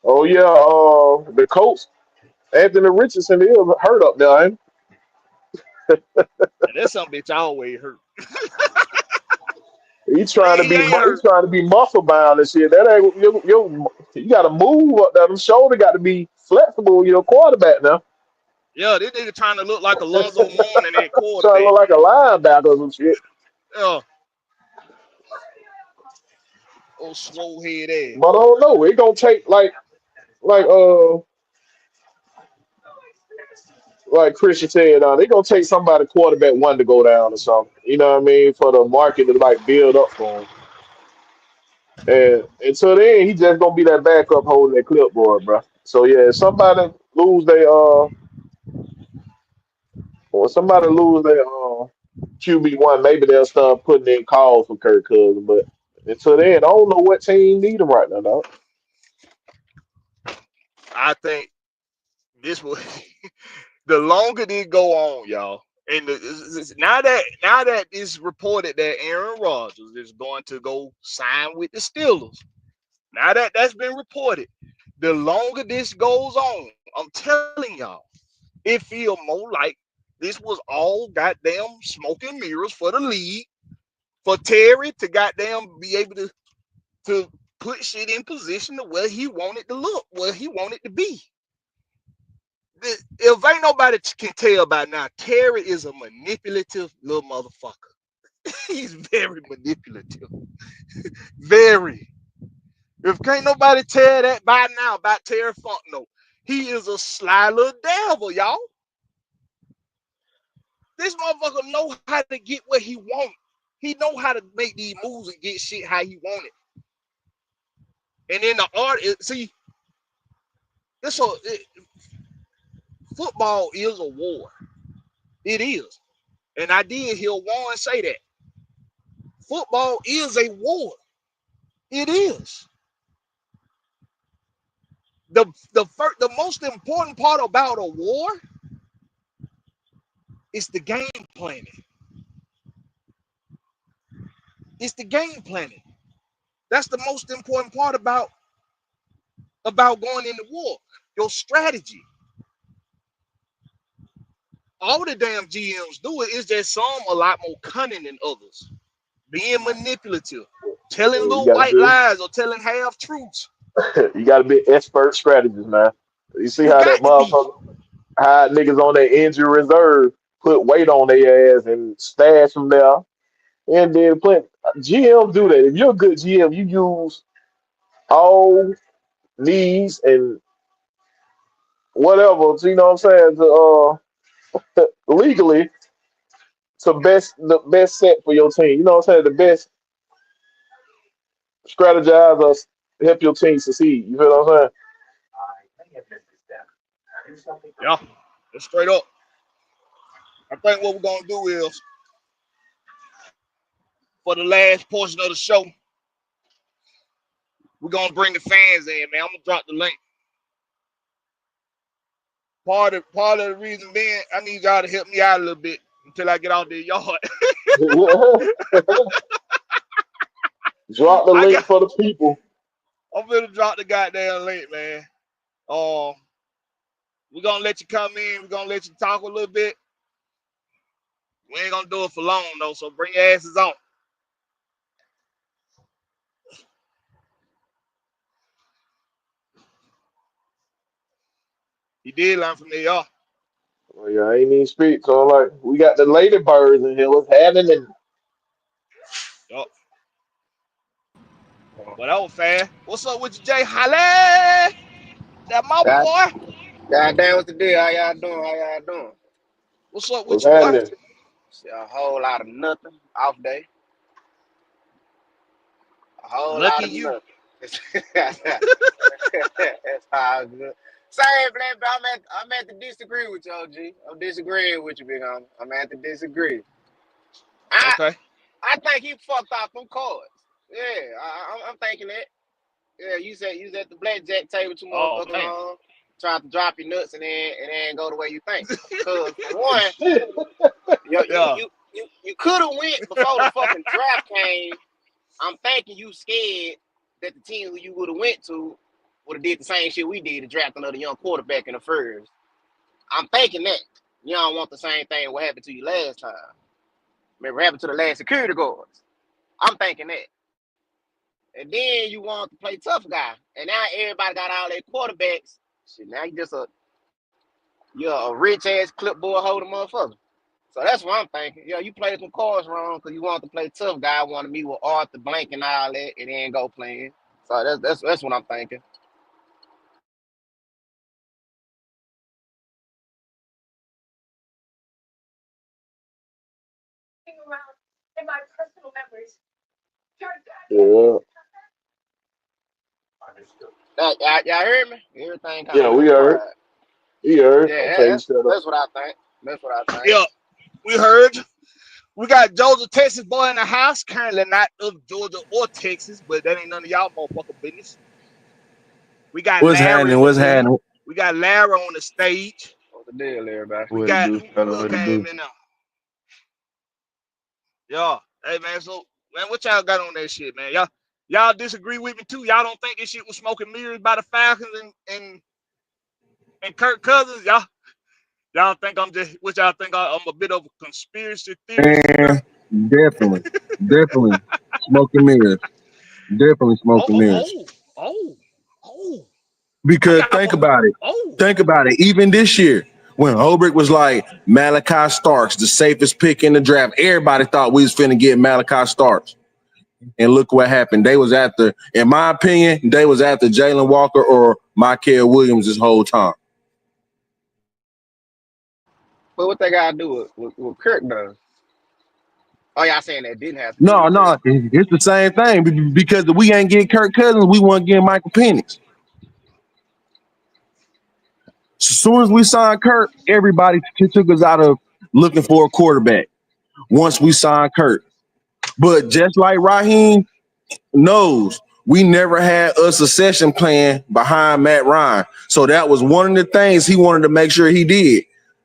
Oh, yeah, the coach, Anthony Richardson, is hurt up there, ain't And that's something bitch always hurt. he? He ain't He's hurt. trying to be muscle bound and shit. That ain't you got to move up there. The shoulder got to be flexible. You're a quarterback now. Yeah, this nigga trying to look like Alonzo Mourning at Trying to quarterback. look like a linebacker or some shit. Yeah, oh swole head ass. But I don't know. It gonna take like like Christian said, they gonna take somebody quarterback one to go down or something. You know what I mean? For the market to like build up for him. And until then, he just gonna be that backup holding that clipboard, bro. So yeah, if somebody lose their or somebody lose their QB1, maybe they'll start putting in calls for Kirk Cousins. But until then, I don't know what team need him right now, dog. I think this will the longer this go on, y'all. And now that it's reported that Aaron Rodgers is going to go sign with the Steelers. Now that that's been reported, the longer this goes on, I'm telling y'all, it feel more like this was all goddamn smoke and mirrors for the league, for Terry to goddamn be able to put shit in position to where he wanted to look, where he wanted to be. If ain't nobody can tell by now, Terry is a manipulative little motherfucker. He's very manipulative. Very. If can't nobody tell that by now about Terry Fontenot, he is a sly little devil, y'all. This motherfucker know how to get what he wants. He know how to make these moves and get shit how he want it. And then the art, see, football is a war. It is. And I did hear Warren say that. Football is a war. It is. The most important part about a war is the game planning. It's the game planning. That's the most important part about going into war. Your strategy. All the damn GMs do it. It's just some a lot more cunning than others. Being manipulative, telling You little gotta white be, lies or telling half truths. you gotta be expert strategist, man. You see You how that got to be. motherfucker hide niggas on their injury reserve, put weight on their ass and stash them there, and then play. GM do that. If you're a good GM, you use all needs and whatever. You know what I'm saying? Legally to the best set for your team. You know what I'm saying? The best strategize or help your team succeed. You feel what I'm saying? Yeah, just straight up. I think what we're gonna do is for the last portion of the show, we're gonna bring the fans in, man. I'm gonna drop the link. Part of the reason being, I need y'all to help me out a little bit until I get out the yard. Drop the I link got. for the people. I'm gonna drop the goddamn link, man. We're gonna let you come in. We're gonna let you talk a little bit. We ain't gonna do it for long though, so bring your asses on. He did learn from there, y'all. Oh, yeah, I ain't even speak. So I'm like, we got the ladybirds in here. What's happening? Yup. But that was fast. What's up with you, Jay Holly? That my God, boy. God damn, what's the deal? How y'all doing? How y'all doing? What's up What's with you, boy? happening? A whole lot of nothing. Off day. A whole lot Lucky of you. nothing. That's all good. Same, Blakberry. I'm at to disagree with you, OG. I'm disagreeing with you, big homie. I'm at to disagree. I Okay. I think he fucked off them cards. Yeah, I'm thinking that. Yeah, you was at the blackjack table too Oh motherfucking man. long, trying to drop your nuts and then it ain't go the way you think. Cause for one, Yeah. you could have went before the fucking draft came. I'm thinking you scared that the team who you would have went to would have did the same shit we did to draft another young quarterback in the first. I'm thinking that you don't want the same thing what happened to you last time. Remember what happened to the last security guards. I'm thinking that. And then you want to play tough guy. And now everybody got all their quarterbacks. Shit, now you're a rich ass clipboard holder motherfucker. So that's what I'm thinking. Yeah, you played some cards wrong because you want to play tough guy, want to meet with Arthur Blank and all that, and then go playing. So that's what I'm thinking. Yeah, Y'all heard me? Everything kind of yeah, went we heard. quiet. We heard. Yeah, Okay, you shut up. that's what I think. That's what I think. Yeah. We heard. We got Georgia, Texas boy in the house. Currently not of Georgia or Texas, but that ain't none of y'all motherfucker business. We got What's Larry happening? in the What's building. happening? We got Larry on the stage. What's the deal, everybody? We What it got do, who fella? else What it came do? in now? Yeah. Hey man, so man, what y'all got on that shit, man? Y'all disagree with me too. Y'all don't think this shit was smoke and mirrors by the Falcons and Kirk Cousins? Y'all think I'm just what y'all think I'm a bit of a conspiracy theorist? Man, definitely, definitely smoke and mirrors. Definitely smoke Oh, and oh, mirrors. oh, oh, oh. How Because y'all think go? about it. Oh, Think about it. Even this year, when Holbrook was like Malachi Starks, the safest pick in the draft, everybody thought we was finna get Malachi Starks. And look what happened. They was after, in my opinion, they was after Jalen Walker or Michael Williams this whole time. But what they gotta do with Kirk does? Oh, y'all saying that didn't have to do No, with Kirk? no, it's the same thing because if we ain't get Kirk Cousins, we want to get Michael Penix. As soon as we signed Kirk, everybody took us out of looking for a quarterback. Once we signed Kirk, but just like Raheem knows, we never had a succession plan behind Matt Ryan, so that was one of the things he wanted to make sure he did.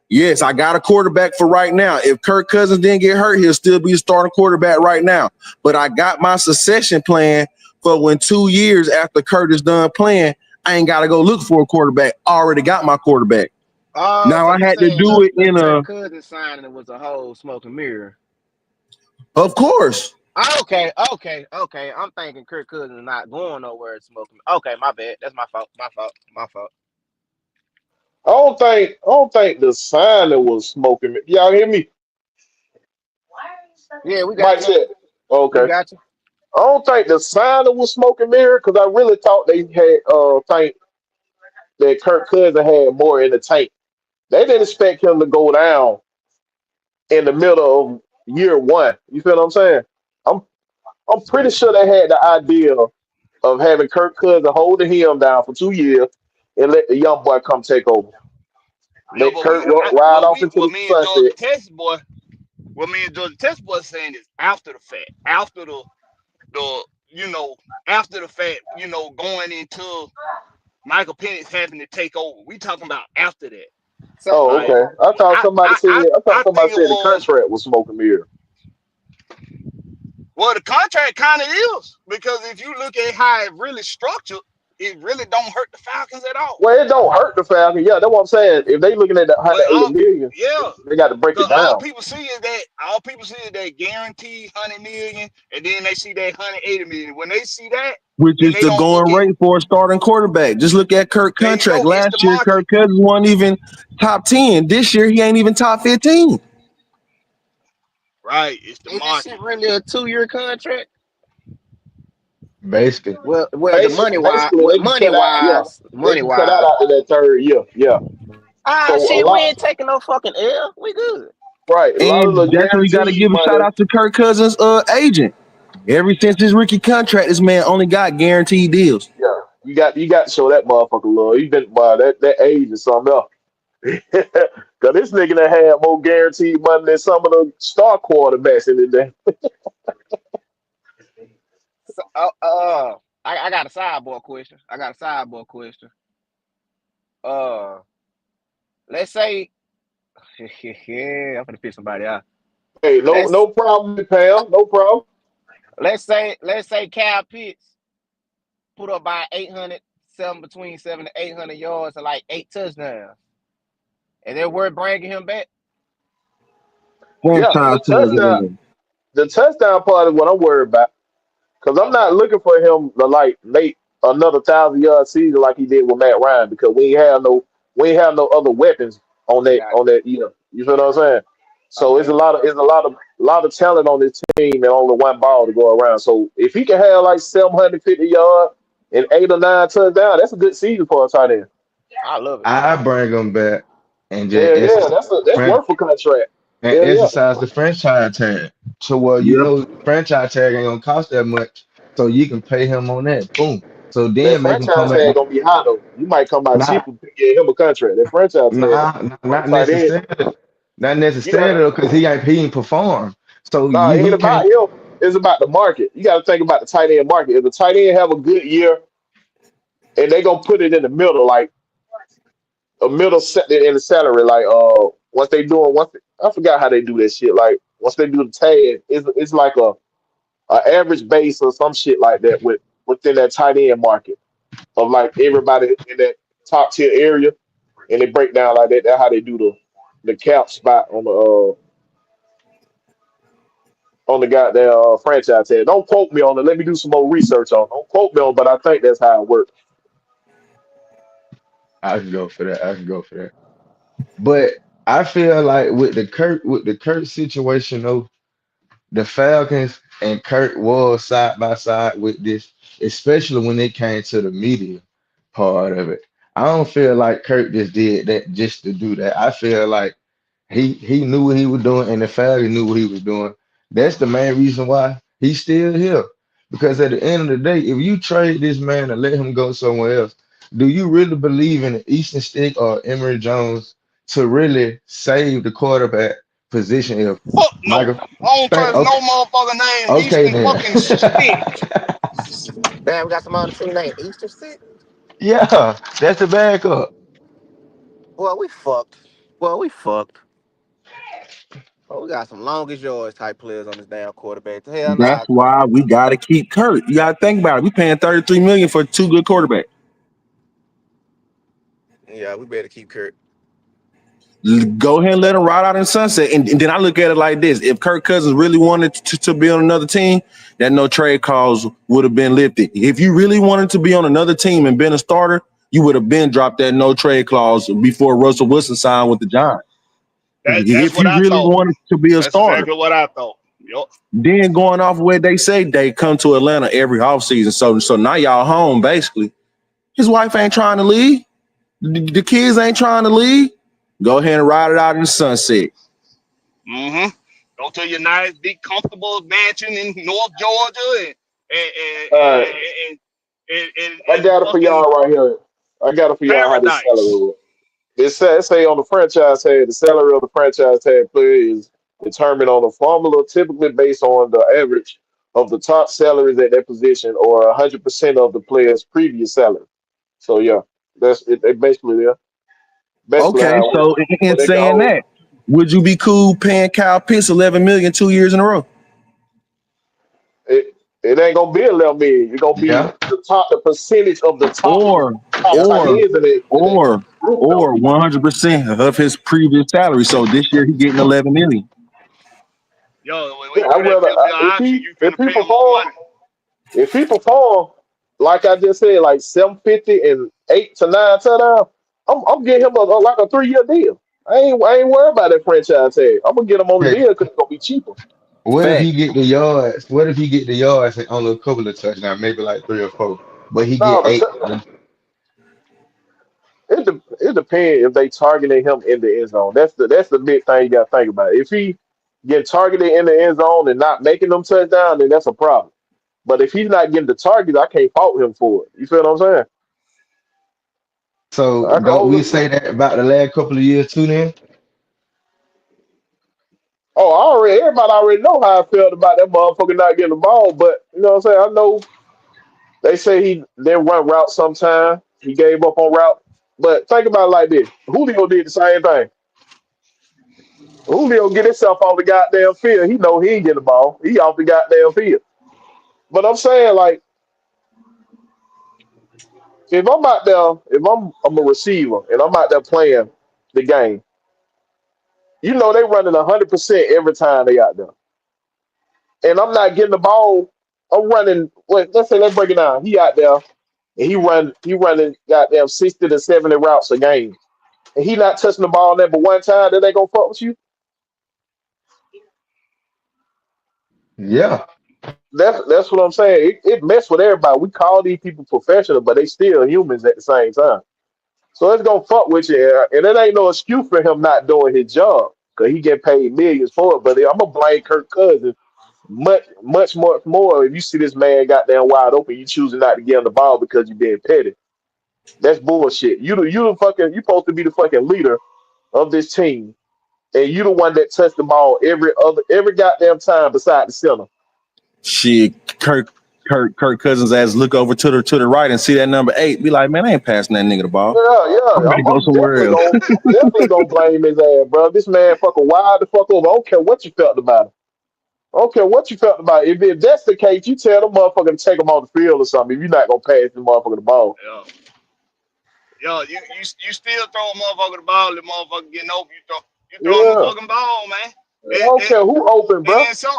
Yes, I got a quarterback for right now. If Kirk Cousins didn't get hurt, he'll still be a starting quarterback right now. But I got my succession plan for when 2 years after Kirk is done playing, I ain't got to go look for a quarterback. I already got my quarterback. Now So I you had to saying do it the in Kirk a, Cousins signing was a whole smoke and mirror? of course. Okay. I'm thinking Kirk Cousins is not going nowhere smoking. Okay, my bad. That's my fault. My fault. I don't think the signing was smoking. Y'all hear me? Yeah, we Mike got you. said, We okay. got you. I don't think the signing was smoking mirror because I really thought they had think that Kirk Cousins had more in the tank. They didn't expect him to go down in the middle of year one. You feel what I'm saying? I'm I'm pretty sure they had the idea of having Kirk Cousins holding him down for 2 years and let the young boy come take over. No, Let but Kirk ride off into the what me and Georgia sunset. Test boy, what me and Georgia Test boy saying is after the fact, after the after the fact, going into Michael Penix having to take over. We talking about after that. So Oh, Like okay. I thought I somebody think it said the was contract was smoking mirror. well the contract kind of is because if you look at how it really structured, it really don't hurt the Falcons at all. Well, it don't hurt the Falcons. Yeah, that's what I'm saying. If they looking at how But the 80 million, yeah, they got to break it because down. all people see is that guaranteed 100 million, and then they see that 180 million. When they see that, Which then is they the don't look going at. rate for a starting quarterback. Just look at Kirk's There you contract. go. It's Last the year, market. Kirk Cousins wasn't even top 10. This year, he ain't even top 15. Right. It's the is this shit market. really a 2-year contract? Basically. Well, the money wise, Basically, they can cut out. Yeah, they money can cut out wise. after that third year. Yeah. Ah, So a shit, we lot, ain't taking no fucking L. We good. right? A lot of the And that's what you got to guaranteed give a shout money. out to Kirk Cousins' agent. Ever since his rookie contract, this man only got guaranteed deals. Yeah, you got to show that motherfucker love. He been that age is something else. Cause this nigga that had more guaranteed money than some of the star quarterbacks in the day. So, I got a sidebar question. Uh, let's say, yeah, I'm gonna piss somebody out. Hey, no, Let's no problem, pal. No problem. let's say Cal Pitts put up by 800, between 700 to 800 yards and like 8 touchdowns, and they're worth bringing him back. Yeah, Franchise tag. the touchdown part is what I'm worried about. Cause I'm not Okay, looking for him to like make another 1,000 yard season like he did with Matt Ryan because we ain't have no other weapons on I that got on that year. You feel what I'm saying? you. So it's a Okay, lot of talent on this team and only one ball to go around. So if he can have like 750 yards and 8 or 9 touchdowns, that's a good season for a tight end. I love it. I bring them back and just Hell yeah, exercise that's fran- worth a contract. and Hell yeah. exercise the franchise tag. So Yep. franchise tag ain't gonna cost that much. So you can pay him on that. Boom. So That then make him franchise come back. tag gonna be high though. You might come out Not cheaper to get him a contract. That franchise tag on a not tight end, necessarily. Not you got necessarily because he ain't perform. So nah, it ain't he about can't. him. It's about the market. You got to think about the tight end market. If the tight end have a good year and they gonna put it in the middle, like a middle set in the salary, like once they doing I forgot how they do that shit. Like once they do the tag, it's like a average base or some shit like that within that tight end market of like everybody in that top tier area, and they break down like that. That's how they do the cap spot on the goddamn franchise tag. Don't quote me on it. Let me do some more research on it. Don't quote me on it, but I think that's how it works. I can go for that. I can go for that. But I feel like with the Kurt situation though, the Falcons and Kurt was side by side with this, especially when it came to the media part of it. I don't feel like Kurt just did that just to do that. I feel like he knew what he was doing and the Falcons knew what he was doing. That's the main reason why he's still here. Because at the end of the day, if you trade this man and let him go somewhere else, do you really believe in Easton Stick or Emory Jones to really save the quarterback position if Fuck no. Michael? I don't Thank, trust okay, no motherfucker named okay Easton then. fucking Stick. Damn, we got some on the team named Easter Stick. Yeah, that's the backup. Well, we fucked. Well, we fucked. Oh, we got some longest yards type players on this damn quarterback. Hell That's nah. why we gotta keep Kirk. You gotta think about it. We paying 33 million for two good quarterbacks. Yeah, we better keep Kirk. Go ahead and let him ride out in sunset. And then I look at it like this: if Kirk Cousins really wanted to be on another team, that no trade clause would have been lifted. If you really wanted to be on another team and been a starter, you would have been dropped that no trade clause before Russell Wilson signed with the Giants. That's If what you I really thought. wanted to be a That's starter, exactly what I thought. Yup. then going off where they say they come to Atlanta every offseason. So now y'all home basically. His wife ain't trying to leave. The kids ain't trying to leave. Go ahead and ride it out in the sunset. Mm-hmm. Go to your nice, big, comfortable mansion in North Georgia and and All right, and, I and got it for y'all fucking right here. I got it for y'all how this salary paradise. is. It say on the franchise tag, the salary of the franchise tag player is determined on a formula typically based on the average of the top salaries at that position or 100% of the player's previous salary. So yeah, that's it. They basically there. Basically Okay, how it works. so in But they can saying hold. that, would you be cool paying Kyle Pitts 11 million 2 years in a row? It ain't gonna be 11 million. It's gonna be Yeah. the percentage of the Or top tight or ends in that or group though. or 100% of his previous salary. So this year he's getting 11 million. Yo, when Yeah, you I do that rather fifth year option, you if finna he pay him more perform money. if he perform like I just said, like 750 and 8 to 9 touchdowns, I'm getting him like a 3 year deal. I ain't worried about that franchise tag. I'm gonna get him on the Okay. deal because it's gonna be cheaper. What if Fact. he get the yards? What if he get the yards and only a couple of touchdowns, maybe like three or four, but he Now get eight? it depends if they targeting him in the end zone. That's the big thing you gotta think about. If he getting targeted in the end zone and not making them touchdown, then that's a problem. But if he's not getting the targets, I can't fault him for it. You feel what I'm saying? So I can don't we only say that about the last couple of years too? Then everybody already know how I felt about that motherfucker not getting the ball, but you know what I'm saying? I know they say he didn't run route sometime. He gave up on route. But think about it like this. Julio did the same thing. Julio get himself off the goddamn field. He know he ain't getting the ball. He off the goddamn field. But I'm saying like if I'm out there, if I'm a receiver and I'm out there playing the game, you know they running 100% every time they out there. And I'm not getting the ball. I'm running. Let's say let's break it down. He out there and he running goddamn 60 to 70 routes a game. And he not touching the ball never one time, then they gonna fuck with you. yeah. That's what I'm saying. It mess with everybody. We call these people professional, but they still humans at the same time. So it's gonna fuck with you, and it ain't no excuse for him not doing his job because he get paid millions for it. But I'm gonna blame Kirk Cousins much more. If you see this man goddamn wide open, you choosing not to get on the ball because you being petty. That's bullshit. You supposed to be the fucking leader of this team, and you the one that touched the ball every goddamn time beside the center. Shit, Kirk Cousins ass look over to the right and see that number 8. Be like, man, I ain't passing that nigga the ball. Yeah, I'm yeah. ready to go somewhere else. I'm definitely gonna blame his ass, bro. This man fucking wild the fuck over. I don't care what you felt about him. I don't care what you felt about it. If that's the case, you tell the motherfucker to take him off the field or something. If you're not gonna pass the motherfucker the ball. Yeah. Yo, you still throw a motherfucker the ball, the motherfucker getting open, you throw him the Yeah. fucking ball, man. I don't care who open, And bro. then so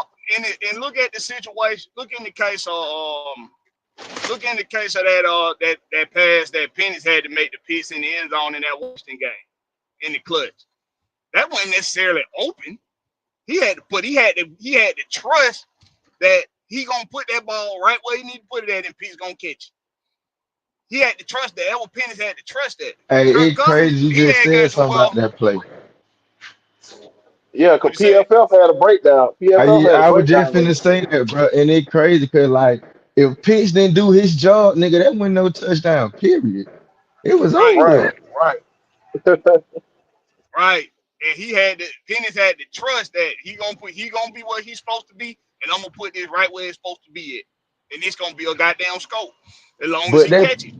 and look at the situation. Look in the case of that pass that Pennis had to make the piece in the end zone in that Washington game in the clutch. That wasn't necessarily open. He had to trust that he gonna put that ball right where he need to put it at and Pete's gonna catch it. He had to trust that. Edward Pennis had to trust that. Hey, Kirk it's Cousins, crazy you he just had said got to something about well. that play. Yeah, cause What you say? PFF had a breakdown. PFF had a I was just breakdown on finna it. say that, bro, and it crazy because like if Pitts didn't do his job, nigga, that wasn't no touchdown. Period. It was Right, over Right, with. right. right. And Pennis had to trust that he gonna be where he's supposed to be, and I'm gonna put this right where it's supposed to be at. And it's gonna be a goddamn scope. As long as But he that catch it.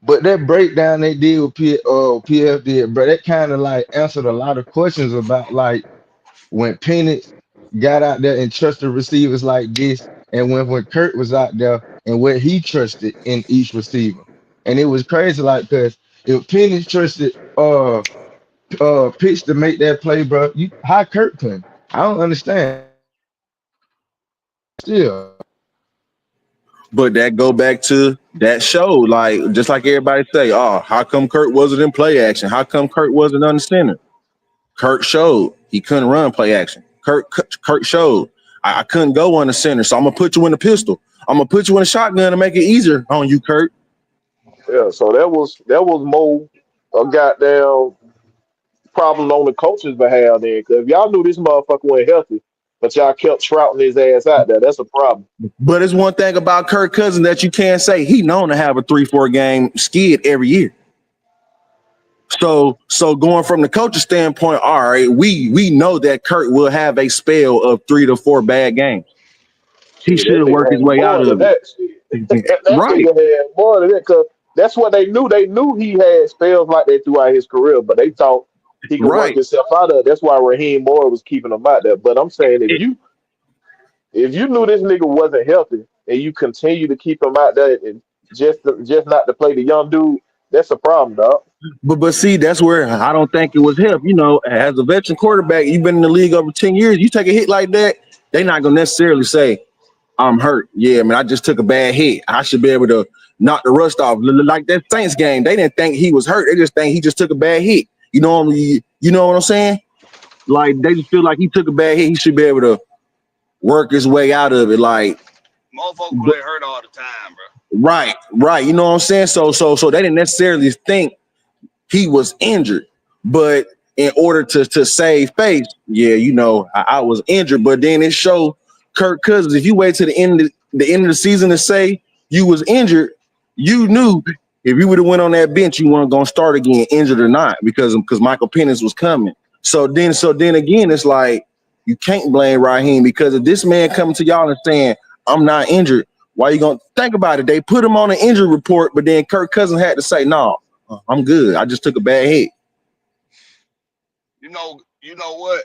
but that breakdown they did with PF did, bro, that kind of like answered a lot of questions about like when Penix got out there and trusted receivers like this, and when Kirk was out there and what he trusted in each receiver. And it was crazy, like, because if Penix trusted pitch to make that play, bro, you how Kirk couldn't. I don't understand. Still. But that go back to that show, like just like everybody say, oh, how come Kurt wasn't in play action? How come Kurt wasn't under center? Kurt showed he couldn't run play action. Kurt showed I couldn't go on the center, so I'm gonna put you in the pistol. I'm gonna put you in a shotgun to make it easier on you, Kurt. Yeah, so that was more a goddamn problem on the coach's behalf then. Because if y'all knew this motherfucker wasn't healthy, but y'all kept trouting his ass out there, that's a problem. But it's one thing about Kirk Cousins that you can't say. He known to have a 3-4 game skid every year. So going from the coach's standpoint, all right, we know that Kurt will have a spell of 3 to 4 bad games. He Shit, that should nigga work his had way out more than of it. that. Shit. That Right, nigga had more than that. Cause that's what they knew. They knew he had spells like that throughout his career, but they thought he could work right. himself out of it. That's why Raheem Moore was keeping him out there. But I'm saying if you knew this nigga wasn't healthy and you continue to keep him out there and just not to play the young dude, that's a problem, dog. But see, that's where I don't think it was help. You know, as a veteran quarterback, you've been in the league over 10 years. You take a hit like that, they're not gonna necessarily say, I'm hurt. Yeah, man, I just took a bad hit. I should be able to knock the rust off. Like that Saints game, they didn't think he was hurt. They just think he just took a bad hit. You know what I'm saying? Like they just feel like he took a bad hit. He should be able to work his way out of it. Like, Motherfucker play hurt all the time, bro. right. You know what I'm saying? So they didn't necessarily think he was injured, but in order to save face, yeah, I was injured. But then it showed Kirk Cousins. If you wait to the end of the season to say you was injured, you knew if you would have went on that bench, you weren't gonna start again, injured or not, because Michael Penix was coming. So then again, it's like you can't blame Raheem, because if this man coming to y'all and saying I'm not injured, why you gonna think about it? They put him on an injury report, but then Kirk Cousins had to say no. I'm good. I just took a bad hit. You know what?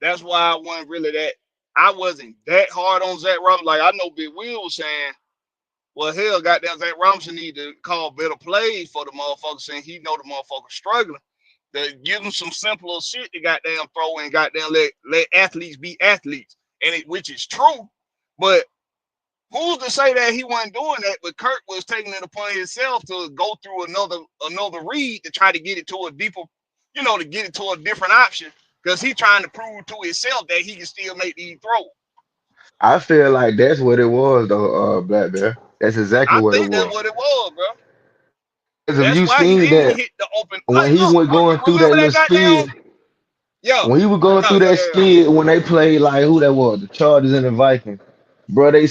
That's why I wasn't really that. I wasn't that hard on Zach Robinson. Like I know Big Will was saying, well, hell, goddamn, Zach Robinson need to call better plays for the motherfucker, saying he know the motherfucker struggling. To give him some simpler shit to goddamn throw and goddamn let athletes be athletes, which is true. But who's to say that he wasn't doing that? But Kirk was taking it upon himself to go through another read to try to get it to a deeper, to get it to a different option, because he trying to prove to himself that he can still make these throws. I feel like that's what it was though, Black Bear. That's exactly I what it think that's was. what it was, bro. Because if That's you why he seen didn't that hit the open. when Like, he look, was going through that remember little that goddamn? skid, Yeah, when he was going yeah, through yeah, that yeah. skid when they played like who that was, the Chargers and the Vikings, bro, they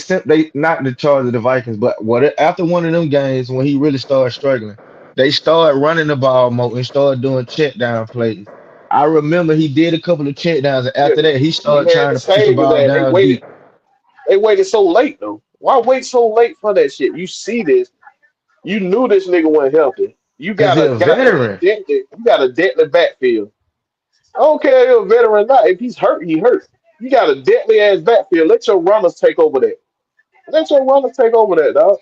not the Chargers, the Vikings, but what after one of them games when he really started struggling, they started running the ball more and started doing check down plays. I remember he did a couple of check downs, and Yeah, after that he he started had trying to to push the save his ball ass. They down waited. deep. They waited so late though. Why wait so late for that shit? You see this. You knew this nigga wasn't healthy. You Cause got he a a goddamn veteran. deadly. You got a deadly backfield. I don't care if you're a veteran or not. If he's hurt, he hurt. You got a deadly ass backfield. Let your runners take over that. Let your runners take over that, dog.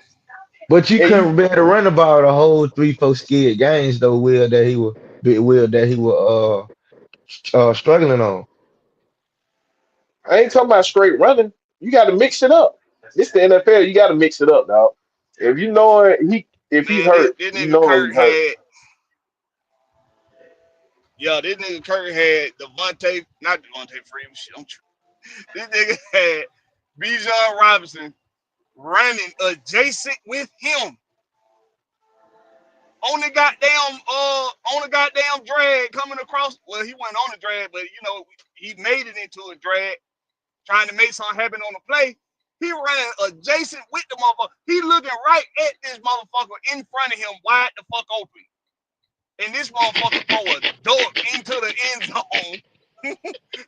But you And couldn't you, be able to run about the whole 3, 4 skid games though, Will, that he was big Will that he was struggling on. I ain't talking about straight running. You got to mix it up. It's the NFL. You got to mix it up, dog. If you know if he's Man, this, hurt, this you nigga know Kirk he's hurt. had, yeah, this nigga Kirk had Devontae, not Devontae Freeman. Shit, this nigga had Bijan Robinson running adjacent with him. on the goddamn drag coming across. Well, he wasn't on the drag, but you know, he made it into a drag, trying to make something happen on the play. He ran adjacent with the motherfucker. He looking right at this motherfucker in front of him, wide the fuck open. And this motherfucker throw a duck into the end zone.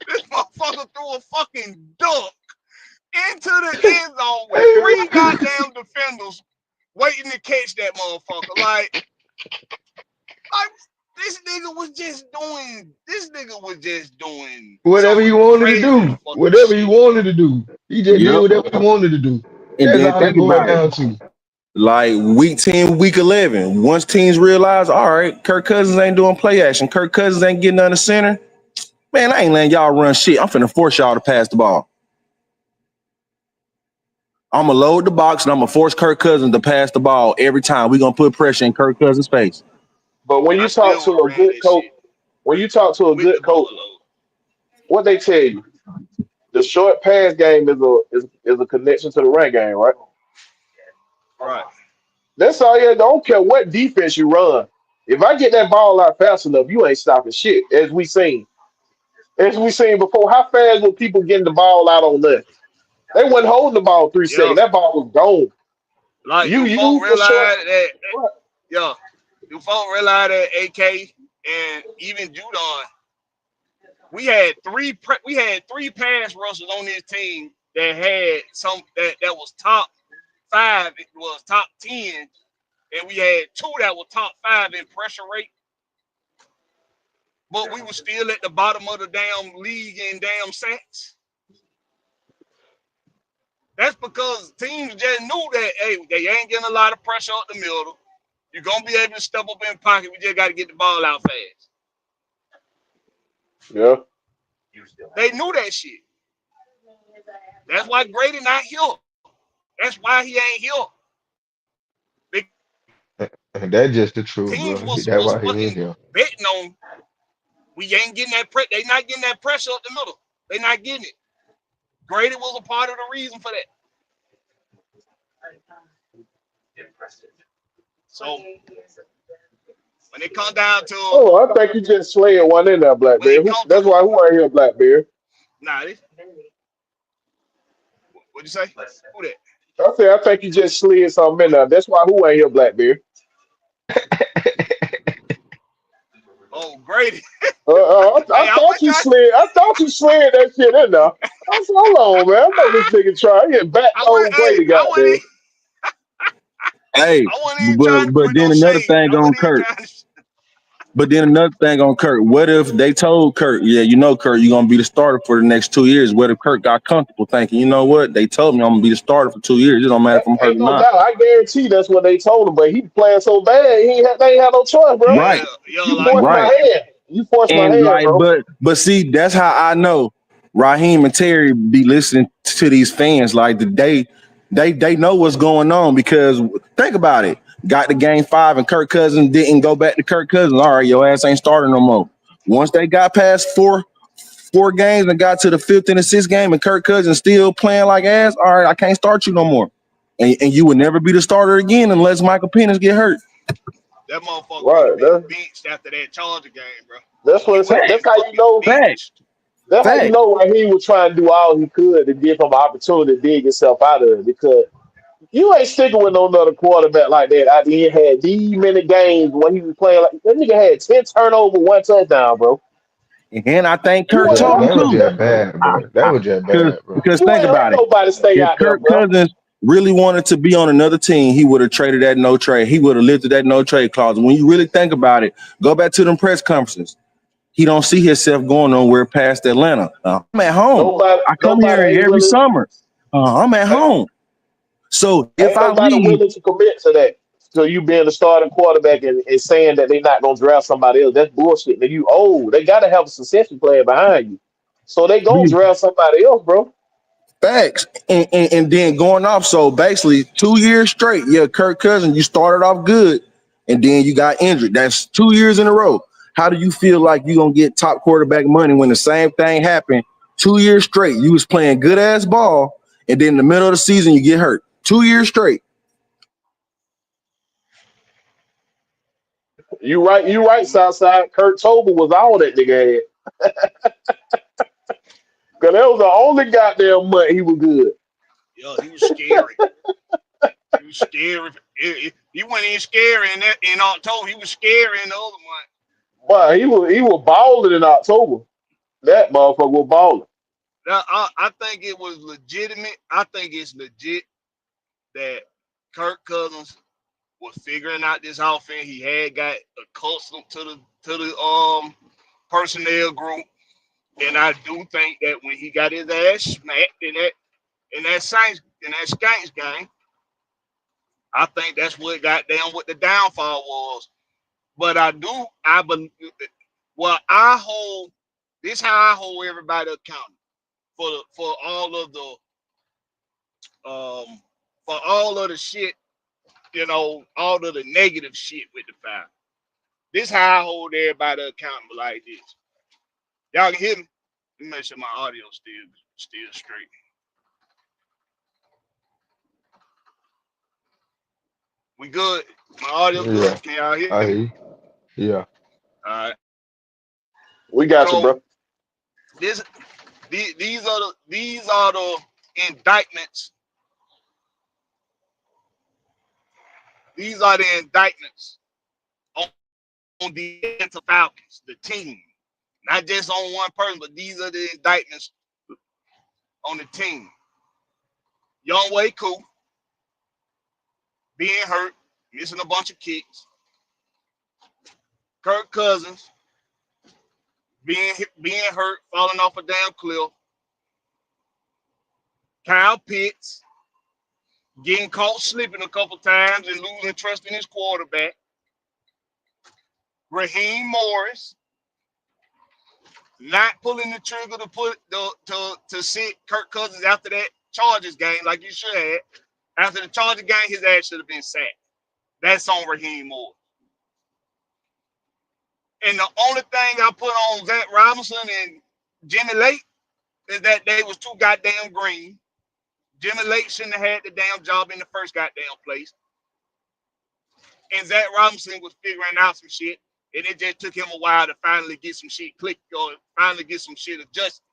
This motherfucker threw a fucking duck into the end zone with 3 goddamn defenders waiting to catch that motherfucker. Like this nigga was just doing Whatever some he wanted to crazy do. fucking Whatever he shit. wanted to do. He just did Yep. whatever he wanted to do. And That's then all it think boiled about it. down to. Like week 10, week 11, once teams realize, all right, Kirk Cousins ain't doing play action. Kirk Cousins ain't getting on the center. Man, I ain't letting y'all run shit. I'm finna force y'all to pass the ball. I'm gonna load the box and I'm gonna force Kirk Cousins to pass the ball every time. We're gonna put pressure in Kirk Cousins' face. But when I you still talk would to have a ran good this coach, shit when you talk to a with the good coach, bullet what they tell you, the short pass game is a connection to the run game, right? load. Right. That's all. Yeah, don't care what defense you run. If I get that ball out fast enough, you ain't stopping shit. As we seen before, how fast were people getting the ball out on that? They wasn't holding the ball three Yeah. seconds. That ball was gone. Like, You do folk use the short. realize that? Yeah. Do folk realize that AK and even Judon, we had three pass rushers on this team that had some that was top 5. It was top 10, and we had 2 that were top 5 in pressure rate. But we were still at the bottom of the damn league in damn sacks. That's because teams just knew that, hey, they ain't getting a lot of pressure up the middle. You're going to be able to step up in the pocket. We just got to get the ball out fast. Yeah. They knew that shit. That's why Grady not here. That's why he ain't here. The And that's just the truth, teams bro. was That's was why he in fucking here. betting on we ain't getting that they not getting that pressure up the middle. They not getting it. Grady was a part of the reason for that. So when it come down to Oh, I think you just slayed one in there, when Blackberry. it come to That's why who ain't here, Blackberry. this what'd you say? Who that? I said I think you just slid something in there. That's why who ain't here, Blackberry. Oh, Grady. I Hey, I thought wish you slid. I thought you slid that shit in there. I said, hold on, man. I know this nigga try. He back I would on Grady got there. Hey, I wasn't even but trying to but put no then another shade. thing I on wasn't even Kirk. trying to But then another thing on Kirk. What if they told Kirk, yeah, you know, Kirk, you're gonna be the starter for the next 2 years? What if Kirk got comfortable thinking, you know what? They told me I'm gonna be the starter for 2 years. It don't matter if I'm hurt Ain't or no not. doubt. I guarantee that's what they told him. But he playing so bad, they ain't had no choice, bro. yeah, Right, yeah, You like forced my right. hand. You forced my And hand, like, bro. but see, that's how I know Raheem and Terry be listening to these fans. Like they know what's going on because think about it. Got to game 5 and Kirk Cousins didn't go back to Kirk Cousins. All right, your ass ain't starting no more. Once they got past four games and got to the 5th and the 6th game and Kirk Cousins still playing like ass, all right, I can't start you no more. And you would never be the starter again unless Michael Penix get hurt. that motherfucker would have Right. been benched after that Charger game, bro. That's He what it's. would have been That's how you fucking know. Fact, benched. That's how you fact. know Raheem was trying to do all he could to give him an opportunity to dig himself out of it because you ain't sticking with no other quarterback like that. After he had these many games when he was playing like that nigga had 10 turnovers, 1 touchdown, bro. And I think You Kirk ain't told him That was too. just bad, bro. That was just Because bad, bro. because you think ain't let about it. nobody stay If out there, Kirk bro. Cousins really wanted to be on another team, he would have traded that no trade. He would have lifted that no trade clause. When you really think about it, go back to them press conferences. He don't see himself going nowhere past Atlanta. I'm at home. Nobody I come nobody here ain't every willing summer. I'm at home. So if ain't I nobody leave, willing to commit to that. So you being the starting quarterback and saying that they not gonna draft somebody else, that's bullshit. That you old. They gotta have a succession plan behind you. So they gonna draft somebody else, bro. facts, and then going off. So basically, 2 years straight. Yeah, Kirk Cousins, you started off good, and then you got injured. That's 2 years in a row. How do you feel like you gonna get top quarterback money when the same thing happened 2 years straight? You was playing good ass ball, and then in the middle of the season you get hurt. 2 years straight. You right, Southside. Kurt Tober was all that nigga had. Cause that was the only goddamn month he was good. Yo, he was scary. He was scary. He went in scary in October. He was scary in the other month. But he was balling in October. That motherfucker was balling. Now, I think it was legitimate. I think it's legit that Kirk Cousins was figuring out this offense. He had got accustomed to the personnel group, and I do think that when he got his ass smacked in that Skanks game, I think that's what got down what the downfall was. But I believe, well, this how I hold everybody accountable for all of the shit, all of the negative shit with the foul. This how I hold everybody accountable like this. Y'all can hear me? Let me make sure my audio still straight. We good? My audio Yeah, good? Can y'all hear I me? hear you. Yeah. All right. We got you, So bro. these are the indictments. These are the indictments on the Atlanta Falcons, the team, not just on one person, but these are the indictments on the team. Young Wei Koo being hurt, missing a bunch of kicks. Kirk Cousins being hurt, falling off a damn cliff. Kyle Pitts getting caught slipping a couple times and losing trust in his quarterback. Raheem Morris not pulling the trigger to sit Kirk Cousins after that Chargers game like you should have. After the Chargers game, his ass should have been sacked. That's on Raheem Morris. And the only thing I put on Zach Robinson and Jimmy Lake is that they was too goddamn green. Jimmy Lake shouldn't have had the damn job in the first goddamn place. And Zach Robinson was figuring out some shit. And it just took him a while to finally get some shit clicked or finally get some shit adjusted.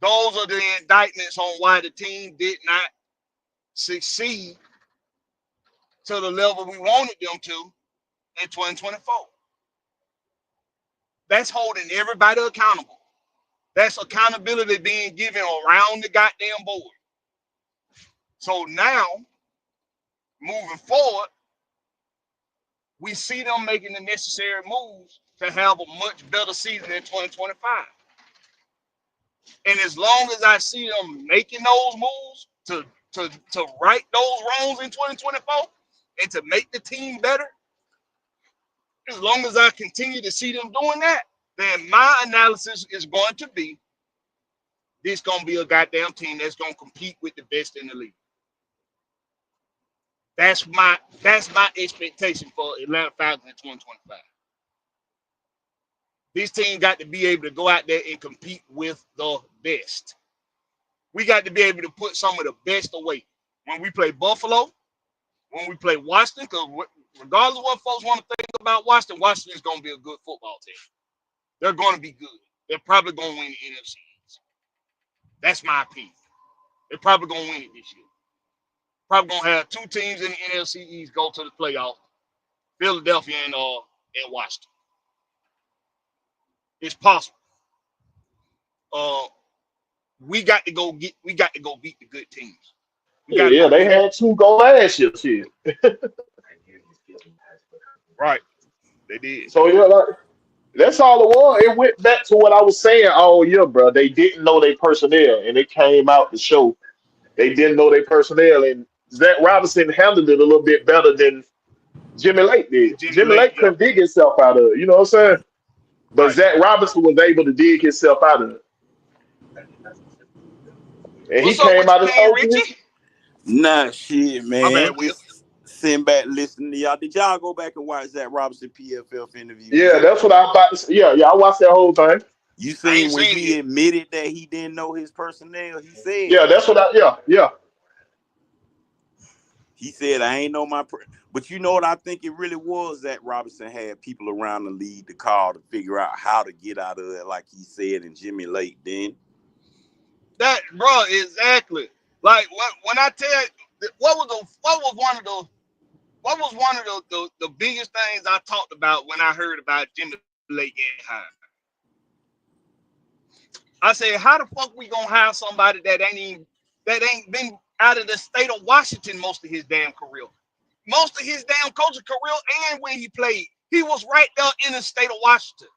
Those are the indictments on why the team did not succeed to the level we wanted them to in 2024. That's holding everybody accountable. That's accountability being given around the goddamn board. So now, moving forward, we see them making the necessary moves to have a much better season in 2025. And as long as I see them making those moves to right those wrongs in 2024 and to make the team better, as long as I continue to see them doing that, then my analysis is going to be this going to be a goddamn team that's going to compete with the best in the league. That's my expectation for Atlanta Falcons in 2025. This team got to be able to go out there and compete with the best. We got to be able to put some of the best away. When we play Buffalo, when we play Washington, because regardless of what folks want to think about Washington, Washington is going to be a good football team. They're going to be good. They're probably going to win the NFC East. That's my opinion. They're probably going to win it this year. Probably going to have two teams in the NFC East go to the playoffs, Philadelphia and Washington. It's possible. We got to go beat the good teams. Yeah, they had two go last year. Shit. Right. They did. So yeah, like, that's all it was. It went back to what I was saying all year, bro. They didn't know their personnel, and it came out to show they didn't know their personnel. And Zach Robinson handled it a little bit better than Jimmy Lake did. Jimmy Lake couldn't dig himself out of it. You know what I'm saying? But right. Zach Robinson was able to dig himself out of it. And What's he came out of Richie? Nah, shit, man. My bad, Will. Sitting back listening to y'all. Did y'all go back and watch Zach Robinson PFF interview? Yeah, that's what I was about to say. Yeah, I watched that whole thing. You seen when he admitted that he didn't know his personnel? He said, "Yeah, that's what I. Yeah." He said, "I ain't know my." But you know what I think it really was, that Robinson had people around the league to call to figure out how to get out of it, like he said, and Jimmy Lake then. That, bro, exactly. Like when I tell you, what was one of the biggest things I talked about when I heard about Jimmy Lake getting hired? I said, how the fuck we gonna hire somebody that ain't been out of the state of Washington most of his damn career? Most of his damn coaching career, and when he played, he was right there in the state of Washington.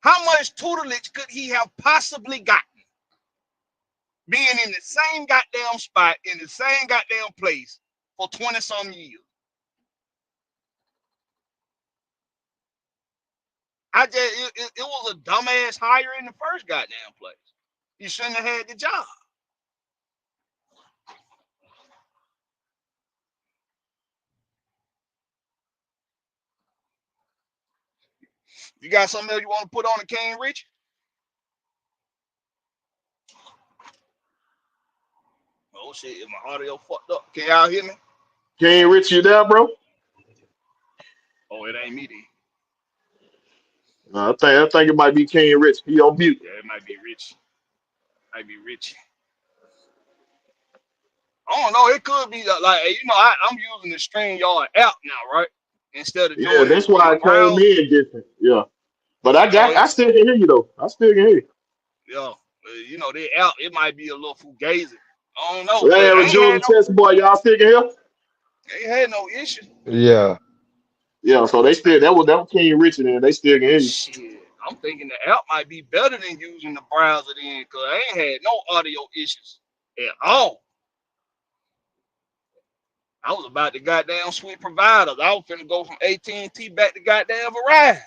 How much tutelage could he have possibly gotten being in the same goddamn spot, in the same goddamn place for 20-some years? It was a dumbass hire in the first goddamn place. He shouldn't have had the job. You got something else you want to put on the King Rich? Oh shit, is my audio fucked up? Can y'all hear me? King Rich, you there, bro? Oh, it ain't me then. No, I think it might be King Rich. He on mute. Yeah, it might be Rich. Might be Rich. I don't know. It could be like, I'm using the StreamYard app now, right? Instead of Yeah, joining that's through why the I came browser. in different. Yeah, but So I still can hear you though. I still can hear you. the app, it might be a little fugazi. I don't know, but Yeah, I with Jordan Test boy, y'all still can hear? ain't had no issue. Yeah. Yeah, so they still that was King Rich and they still can hear you. Shit, I'm thinking the app might be better than using the browser then, because I ain't had no audio issues at all. I was about to goddamn switch providers. I was finna go from AT&T back to goddamn Verizon.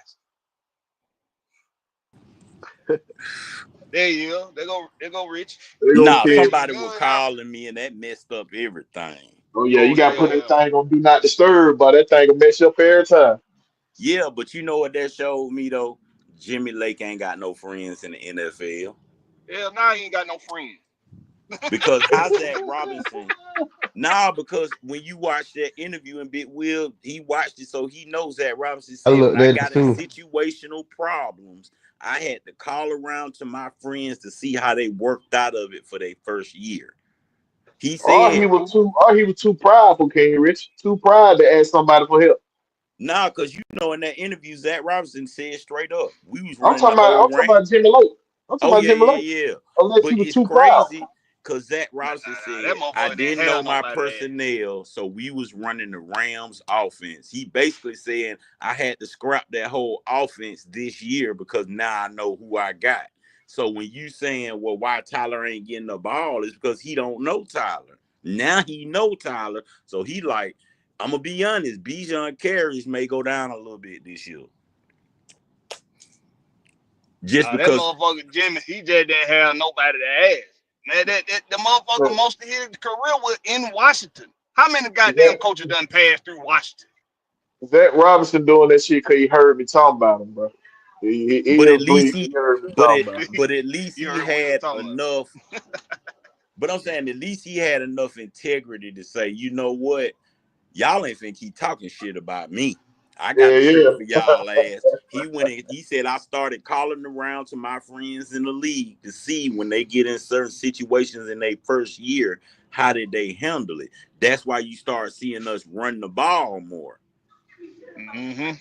There you go. There go Rich. There go Nah, King. You somebody was good now? calling me and that messed up everything. Oh yeah, you Oh gotta put yeah. that thing on do not disturb, but that thing will mess you up every time. Yeah, but you know what that showed me though? Jimmy Lake ain't got no friends in the NFL. Yeah, now he ain't got no friends. Because how's that Robinson? Nah, because when you watch that interview in Big Will, he watched it, so he knows that Robinson I said, when looked I at it got in too. situational problems, I had to call around to my friends to see how they worked out of it for their first year. He said, Or he was too prideful, King Rich. Too proud to ask somebody for help. nah, because you know in that interview, Zach Robinson said straight up, we was running the I'm whole talking ramp. about Jimmy Lake. I'm talking Oh about yeah, Jimmy yeah, Lake. yeah. Unless he But was it's too proud. crazy because Zach Robinson That said I motherfucker didn't didn't know have my nobody there. personnel, so we was running the Rams offense. He basically saying I had to scrap that whole offense this year because now I know who I got. So when you saying, well, why Tyler ain't getting the ball, is because he don't know Tyler. Now he know Tyler, so he like, I'm gonna be honest, Bijan carries may go down a little bit this year. Just That because, motherfucker Jimmy, he just didn't have nobody to ask. Man, the motherfucker So, most of his career was in Washington. How many goddamn Zach, coaches done passed through Washington? Zach Robinson doing that shit because he heard me talking about him, bro. He but at just least believe he he, heard me but talking it, about him. but at least You he heard Will had talking about. enough. But I'm saying at least he had enough integrity to say, you know what, y'all ain't finna keep talking shit about me. I got Yeah, the yeah. shirt for y'all ass. He went in, he said I started calling around to my friends in the league to see when they get in certain situations in their first year, how did they handle it? That's why you start seeing us run the ball more. Mm-hmm.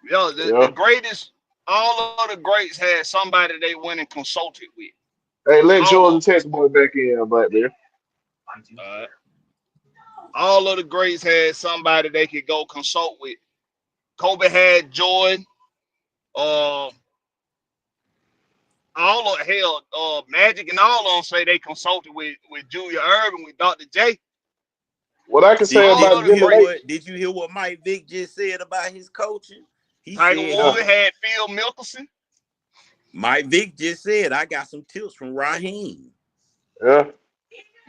Yo, the Yeah. greatest, all of the greats had somebody they went and consulted with. Hey, let All Jordan of them. Test boy back in, Blackberry. All of the greats had somebody they could go consult with. Kobe had Jordan. Uh, all of hell, Magic and all of them say they consulted with Julia Irvin, with Dr. J. What I can say Did, All did about of you the Jimmy hear Lake, greats. what did you hear what Mike Vick just said about his coaching? He Tiger said he Woods yeah, had Phil Mickelson. Mike Vick just said I got some tips from Raheem. yeah.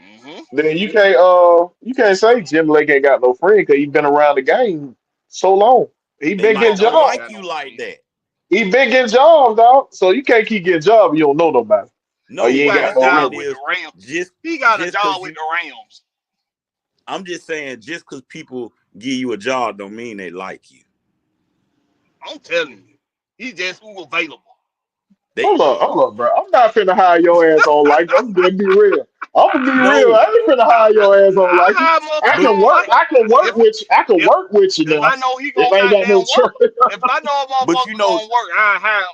Mm-hmm. Then you can't say Jimmy Lake ain't got no friend because he been around the game so long. He They been Oh, getting might don't Mike ain't jobs. like got no you like friend. that. He been getting jobs, dog. So you can't keep getting jobs. You don't know nobody. Or No, He you ain't what got I'm a got no saying job real. with the is Rams. just He got a just job cause with you the Rams. I'm just saying, just because people give you a job don't mean they like you. I'm telling you, he's just who available. They Hold up, bro. I'm not finna hire your ass on like I'm gonna be real. I'm gonna be real. no, I ain't finna I, hire I, your ass on I like it. hire I motherfucker can on work. like I can work if with you. I can if work with you if now. I know he If gonna I ain't got goddamn no work. choice. If I know a but you motherfucker know, gonna work, I hire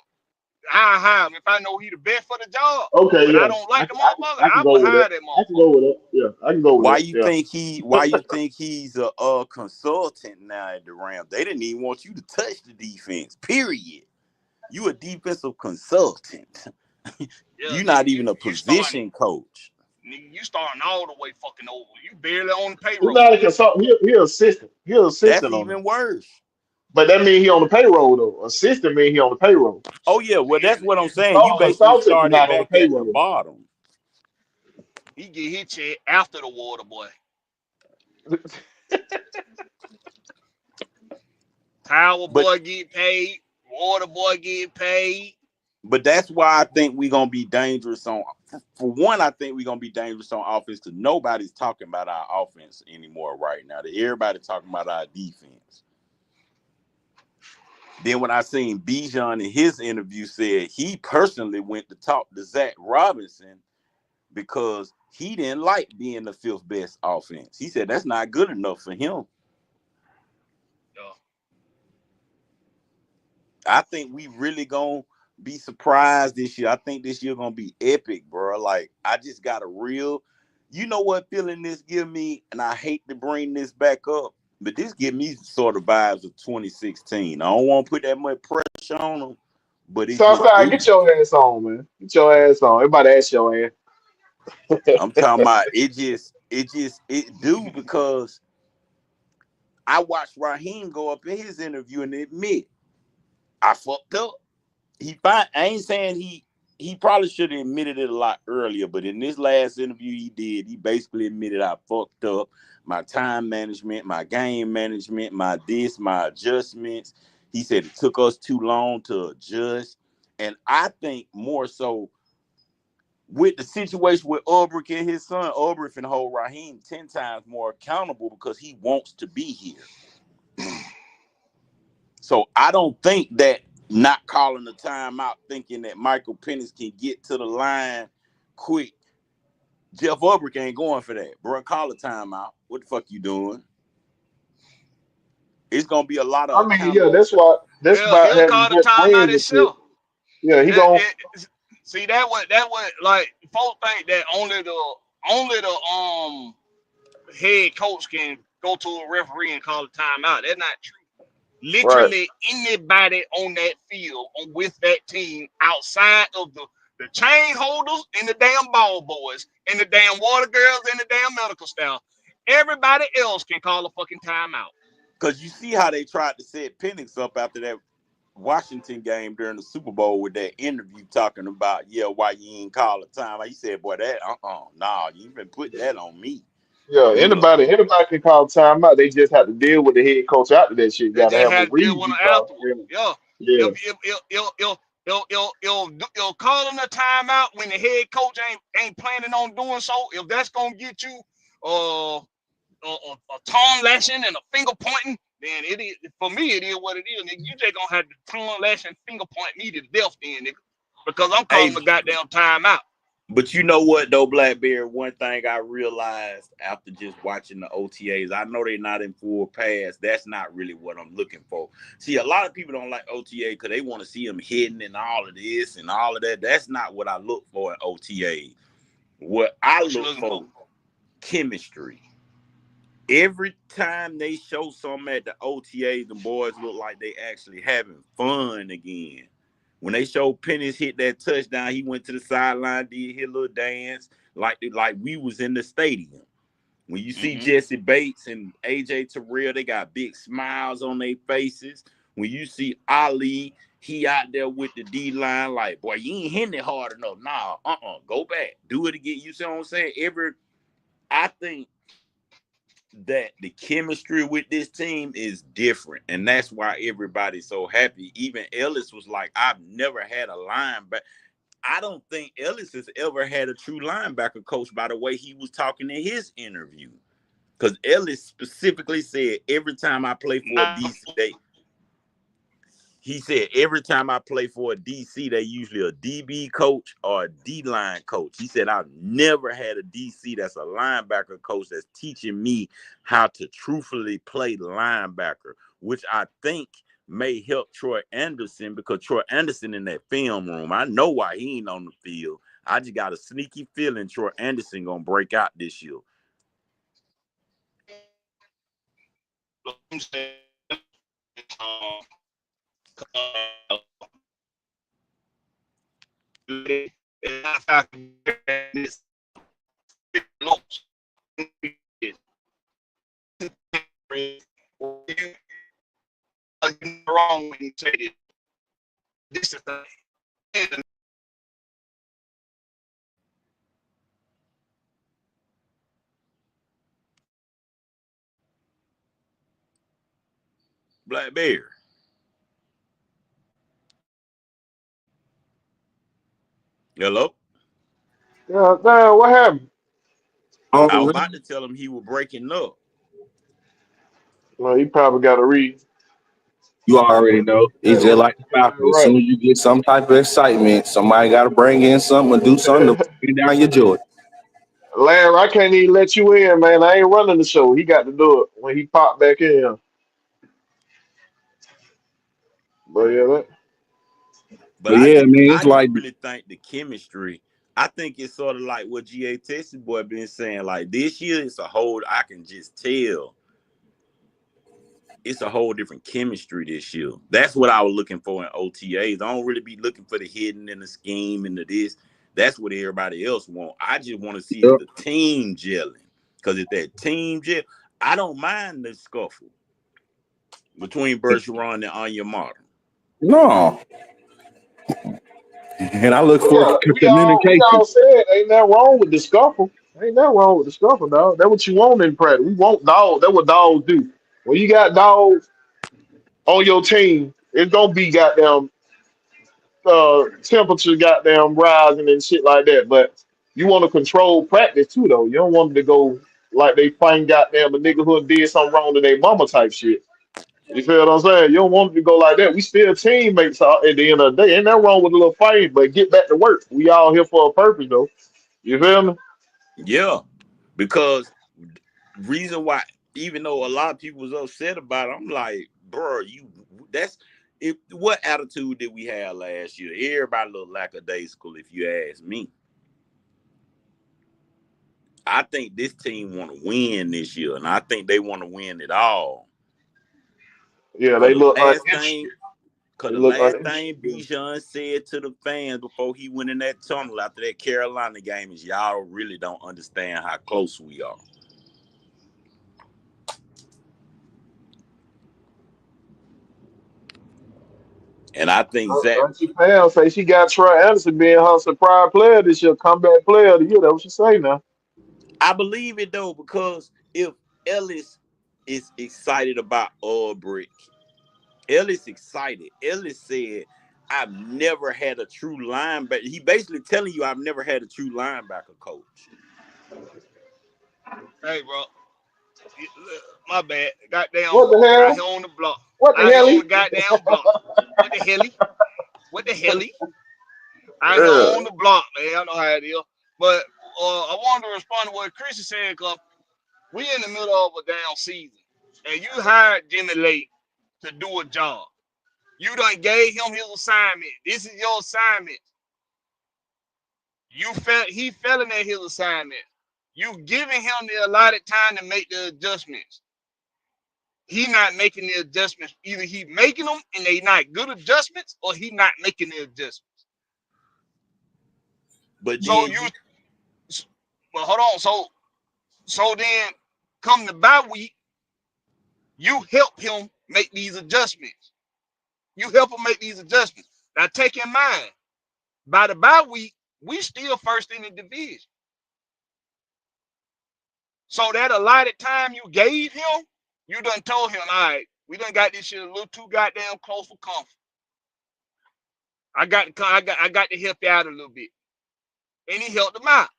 him. If I know he the best for the job, Okay, but I yeah. don't I like the can, I can, motherfucker, I can I go would with hire that. that I can go motherfucker. with that. Yeah, I can go with why that. you Yeah. think he's a consultant now at the Rams? They didn't even want you to touch the defense. Period. You a defensive consultant. Yeah, You're nigga, not even a you starting, position coach. nigga, you starting all the way fucking over. You barely on the He's payroll. not a consultant. He assistant. He an That's assistant on that. even worse. But that means he on the payroll though. Assistant mean he on the payroll. Oh yeah, well Yeah, that's what I'm saying. You Consult, basically consultant is started not on the back at the payroll. bottom. he get his check after the water boy. Tower But boy get paid, water boy get paid. but that's why I think we're gonna be dangerous on. For one, I think we're gonna be dangerous on offense because nobody's talking about our offense anymore right now. Everybody's talking about our defense. Then when I seen Bijan in his interview said he personally went to talk to Zach Robinson because he didn't like being the fifth best offense. He said that's not good enough for him. Yeah. I think we really gonna be surprised this year. I think this year gonna be epic, bro. Like I just got a real, you know what feeling this give me, and I hate to bring this back up, but this give me sort of vibes of 2016. I don't want to put that much pressure on them, but it just Southside, do. get your ass on, man. Get your ass on. Everybody ask your ass. I'm talking about it do because I watched Raheem go up in his interview and admit I fucked up. I ain't saying he probably should have admitted it a lot earlier, but in this last interview he did, he basically admitted I fucked up my time management, my game management, my adjustments. He said it took us too long to adjust. And I think more so with the situation with Ulbrich and his son, Ulbrich and hold Raheem 10 times more accountable because he wants to be here. So I don't think that not calling the timeout, thinking that Michael Penix can get to the line quick. Jeff Ulbrich ain't going for that, bro. Call a timeout. What the fuck you doing? It's gonna be a lot of I mean, yeah, accountable. that's why. That's about He'll having call the best timeout friends and shit. himself. Yeah, he It, gon' see that what like folks think that only the head coach can go to a referee and call a timeout. That's not true. right. Literally anybody on that field with that team outside of the chain holders and the damn ball boys and the damn water girls and the damn medical staff. Everybody else can call a fucking timeout. Because you see how they tried to set Penix up after that Washington game during the Super Bowl with that interview talking about, yeah, why you ain't call a timeout. He said, boy, that, nah, you ain't been put that on me. Yeah, Look, anybody can call timeout. They just have to deal with the head coach after that shit. They Got to just have a had to deal with reason them because afterward. Yeah. yeah, If calling a timeout when the head coach ain't planning on doing so, if that's gonna get you a tongue lashing and a finger pointing, then it is for me. It is what it is, nigga. You just gonna have to tongue lashing, finger point me to death, then, nigga, because I'm calling hey, the goddamn timeout. but you know what though, Blackberry? One thing I realized after just watching the OTAs, I know they're not in full pass. That's not really what I'm looking for. See, a lot of people don't like OTA because they want to see them hitting and all of this and all of that. That's not what I look for in OTA. What I What you look looking for? for, chemistry. Every time they show something at the OTA, the boys look like they actually having fun again. When they showed Pennis hit that touchdown, he went to the sideline, did his little dance, like we was in the stadium. When you see Mm-hmm. Jesse Bates and AJ Terrell, they got big smiles on their faces. When you see Ali, he out there with the D line, like, boy, you ain't hitting it hard enough. Nah, go back, do it again. You see what I'm saying? I think that the chemistry with this team is different, and that's why everybody's so happy. Even Ellis was like, I've never had a linebacker. I don't think Ellis has ever had a true linebacker coach by the way he was talking in his interview. Because Ellis specifically said every time I play for a DC, he said every time I play for a DC, they usually a DB coach or a D-line coach. He said I've never had a DC that's a linebacker coach that's teaching me how to truthfully play linebacker, which I think may help Troy Anderson, because Troy Anderson in that film room, I know why he ain't on the field. I just got a sneaky feeling Troy Anderson gonna break out this year. Wrong when you say this. This is the Blakberry. Hello? Yeah, damn, what happened? I was Oh, about to tell him he was breaking up. Well, he probably got to read. you already know. Yeah, It's just like the Falcons. As right. soon as you get some type of excitement, somebody got to bring in something or do something to bring down your joy. Larry, I can't even let you in, man. I ain't running the show. He got to do it when he popped back in. But yeah, But But yeah, man, I it's just like, really think the chemistry, I think it's sort of like what GA Texas boy been saying. Like this year, it's a whole, I can just tell it's a whole different chemistry this year. That's what I was looking for in OTAs. I don't really be looking for the hidden and the scheme and the this. That's what everybody else want. I just want to see is yep. the team gelling. Because if that team gel, I don't mind the scuffle between Bergeron and Anya Martin. No. And I look for yeah, we all communication. said ain't nothing wrong with the scuffle. Ain't nothing wrong with the scuffle, dog. That's what you want in practice. We want dogs. That's what dogs do. When you got dogs on your team, it's gonna be goddamn temperature goddamn rising and shit like that. But you want to control practice too, though. You don't want them to go like they find goddamn a nigga who did something wrong to their mama type shit. You feel what I'm saying? You don't want them to go like that. We still teammates at the end of the day. Ain't nothing wrong with a little fight, but get back to work. We all here for a purpose, though. You feel me? Yeah, because reason why, even though a lot of people was upset about it, I'm like, bro, that's if what attitude did we have last year? Everybody looked lackadaisical, if you ask me. I think this team want to win this year, and I think they want to win it all. Yeah, Cause they the look last uninterested. thing, cause They the look last uninterested. thing Bijan said to the fans before he went in that tunnel after that Carolina game is, y'all really don't understand how close we are. And I think Zach, Auntie Pam say she got Troy Anderson being her surprise player this year, comeback player of the year. That's what she say now. I believe it though, because if Ellis is excited about Ulbrich, Ellis excited. Ellis said, I've never had a true linebacker. He basically telling you I've never had a true linebacker coach. hey, bro. My bad. Goddamn, What the out hell? here on the block. What the Out here hell? on the goddamn block. What the hell? What the hell? Out here Yeah. on the block, man. I know how it is. But I wanted to respond to what Chris is saying, because we in the middle of a damn season. And you hired Jimmy Lake to do a job. You done gave him his assignment. This is your assignment. He failing at his assignment. You giving him the allotted time to make the adjustments. He not making the adjustments. Either he making them and they not good adjustments, or he not making the adjustments. But So then you, you well, hold on. So then, come the bye week, you help him make these adjustments. You help him make these adjustments. Now, take in mind, by the bye week, we still first in the division. So that allotted time you gave him, you done told him, all right, we done got this shit a little too goddamn close for comfort. I got to help you out a little bit. And he helped him out.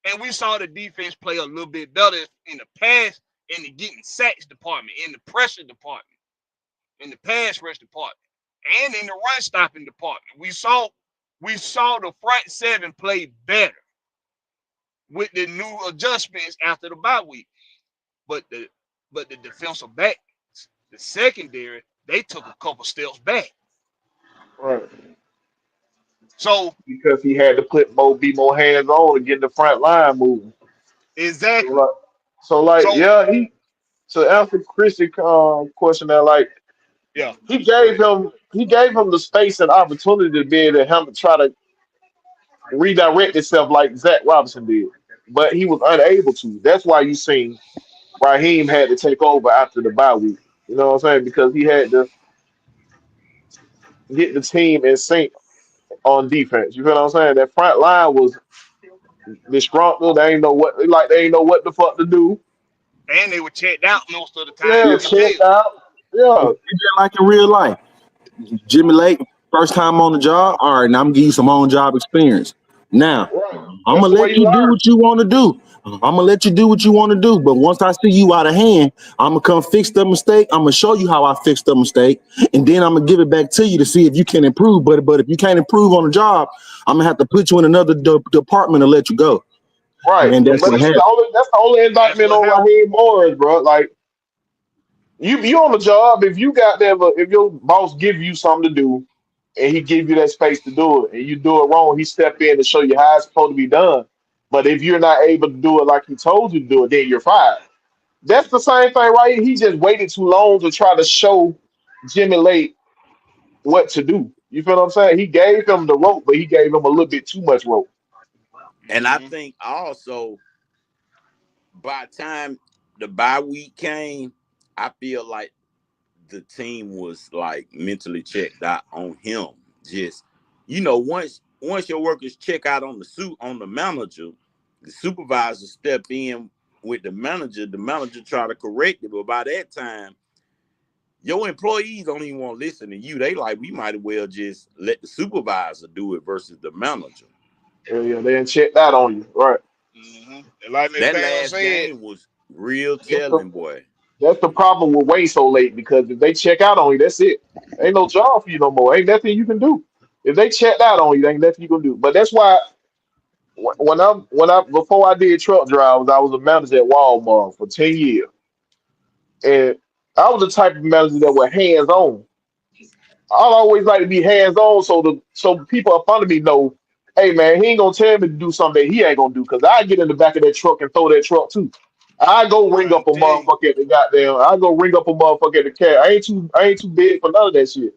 And we saw the defense play a little bit better in the past in the getting sacks department, in the pressure department, in the pass rush department, and in the run stopping department. We saw the front seven play better with the new adjustments after the bye week. But the defensive back, the secondary, they took a couple steps back. Right. So Because he had to be more hands on to get the front line moving. So exactly. like, So yeah, to answer Chris's question that like yeah, he gave him the space and opportunity to be able to try to redirect itself like Zach Robinson did, but he was unable to. That's why you seen Raheem had to take over after the bye week. You know what I'm saying? Because he had to get the team in sync on defense. You feel what I'm saying? That front line was disgruntled. They ain't know what the fuck to do. and they were checked out most of the time Yeah, in the jail. checked out. Yeah, It's just like in real life. Jimmy Lake, first time on the job. All right, now I'm gonna give you some on job experience. Now, right. I'm That's gonna the way let you you do learn. what you want to do. I'm gonna let you do what you want to do. But once I see you out of hand, I'm gonna come fix the mistake. I'm gonna show you how I fixed the mistake, and then I'm gonna give it back to you to see if you can improve. But if you can't improve on the job, I'm gonna have to put you in another department and let you go. Right. And that's But what happened. that's the only That's indictment what on happened. Raheem Morris, bro. Like you on the job, if you got there, if your boss give you something to do and he give you that space to do it and you do it wrong, he step in to show you how it's supposed to be done. But if you're not able to do it like he told you to do it, then you're fired. That's the same thing, right? He just waited too long to try to show Jimmy Lake what to do. You feel what I'm saying? He gave him the rope, but he gave him a little bit too much rope. And I Hmm. think also by the time the bye week came, I feel like the team was like mentally checked out on him. Just once your workers check out on the manager, the supervisor step in with the manager try to correct it. But by that time, your employees don't even want to listen to you. They like, we might as well just let the supervisor do it versus the manager. Yeah, they didn't check that on you, right? Hmm. And like Miss That Pam last said, game was real That's the telling, boy. that's the problem with waiting so late because if they check out on you, that's it. Ain't no job for you no more. Ain't nothing you can do. If they checked out on you, there ain't nothing you can do. But that's why when I before I did truck drivers, I was a manager at Walmart for 10 years, and I was the type of manager that was hands on. I always like to be hands on, so people up under me know, hey man, he ain't gonna tell me to do something that he ain't gonna do because I get in the back of that truck and throw that truck too. I go ring trying up to a tell you, motherfucker at the goddamn. I go ring up a motherfucker at the cat. I ain't too big for none of that shit.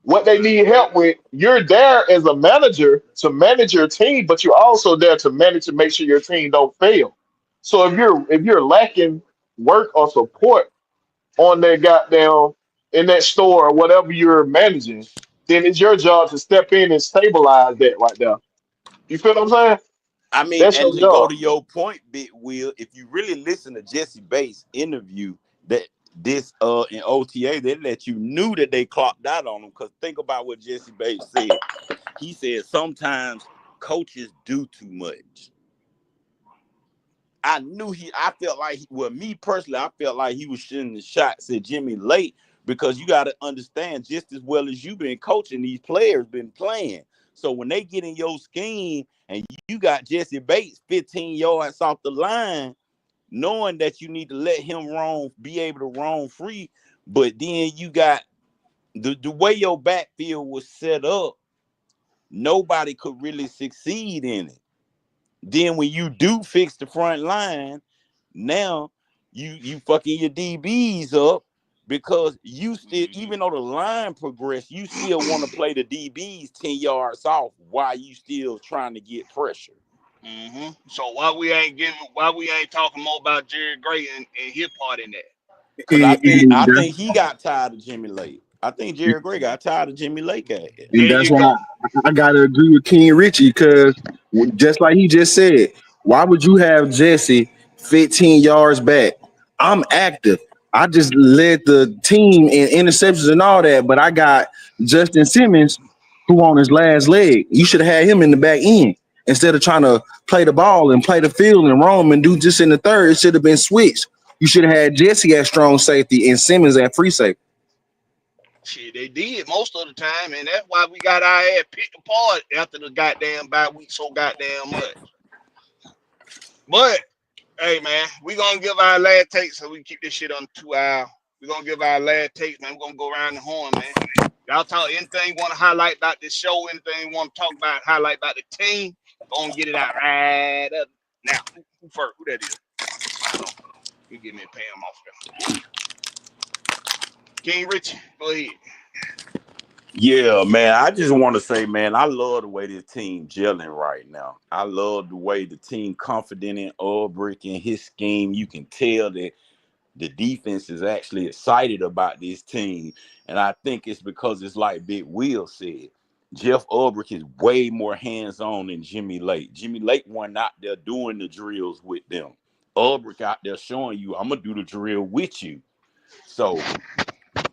What they need help with, you're there as a manager to manage your team, but you're also there to manage to make sure your team don't fail. So if you're lacking work or support on that goddamn in that store or whatever you're managing, then it's your job to step in and stabilize that right there. You feel what I'm saying? I mean, That's and your to go job. to your point, Big Will, if you really listen to Jesse Bates' interview that this in OTA, they let you knew that they clocked out on him. Because think about what Jesse Bates said. He said sometimes coaches do too much. I felt like, well, me personally, I felt like he was shooting the shots at Jimmy late because you got to understand just as well as you've been coaching, these players been playing. So when they get in your scheme and you got Jesse Bates 15 yards off the line, knowing that you need to let him be able to roam free, but then you got the way your backfield was set up, nobody could really succeed in it. Then when you do fix the front line, now you fucking your DBs up because you still, hmm even though the line progressed, you still want to play the DBs 10 yards off while you still trying to get pressure. So why we ain't talking more about Jerry Gray and his part in that? Cause I And, think and I that's, think he got tired of Jimmy Lake. I think Jerry Gray got tired of Jimmy Lake at it. and There that's you why go. I gotta agree with King Richie because just like he just said, why would you have Jesse 15 yards back? I'm active. I just led the team in interceptions and all that, but I got Justin Simmons who on his last leg. You should have had him in the back end instead of trying to play the ball and play the field and roam and do just in the third. It should have been switched. You should have had Jesse at strong safety and Simmons at free safety. Shit, they did most of the time, and that's why we got our ass picked apart after the goddamn bye week so goddamn much. But hey, man, we gonna give our last take so we can keep this shit on 2 hours. We gonna give our last take, man. We're gonna go around the horn, man. Y'all talk anything you want to highlight about this show, anything you want to talk about, highlight about the team, go and get it out right up. Now, who first? Who that is? Hold on. You give me a Pam off there. King Richie, go ahead. Yeah, man. I just want to say, man, I love the way this team gelling right now. I love the way the team confident in Ulbrich and his scheme. You can tell that the defense is actually excited about this team. And I think it's because it's like Big Will said. Jeff Ulbrich is way more hands-on than Jimmy Lake. Jimmy Lake wasn't out there doing the drills with them. Ulbrich out there showing you, I'm going to do the drill with you. So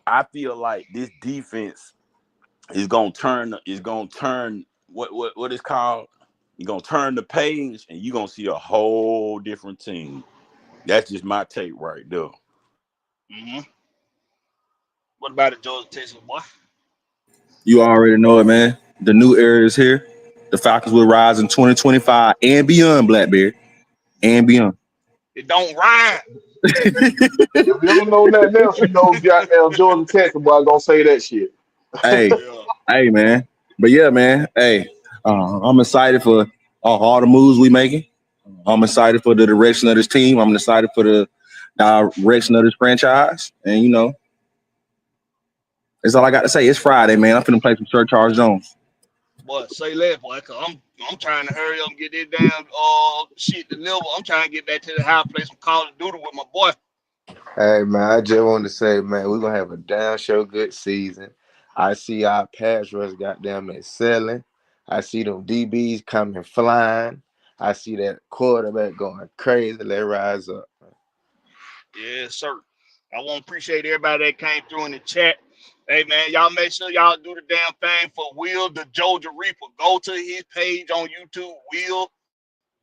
I feel like this defense is gonna turn what is called. You're gonna turn the page and you're gonna see a whole different team. That's just my take right there. Mm-hmm. What about the Georgia Texas boy? You already know it, man. The new era is here. The Falcons will rise in 2025 and beyond, Blakberry. And beyond. It don't rhyme. If you don't know nothing else, you know goddamn Georgia Tech boy gonna say that shit. Hey, Yeah. hey, man. But yeah, man. Hey, I'm excited for all the moves we making. I'm excited for the direction of this team. I'm excited for the direction of this franchise. And you know, that's all I got to say. It's Friday, man. I'm finna play some Sir Charles Jones. Boy, say less, boy, cause I'm trying to hurry up and get this damn shit delivered. I'm trying to get back to the house, play some Call of Duty with my boy. Hey man, I just want to say, man, we're gonna have a damn show good season. I see our pass rush goddamn excelling. I see them DBs coming flying. I see that quarterback going crazy. Let rise up. Yes, sir. I want to appreciate everybody that came through in the chat. Hey man, y'all make sure y'all do the damn thing for Will the Georgia Reaper. Go to his page on YouTube, Will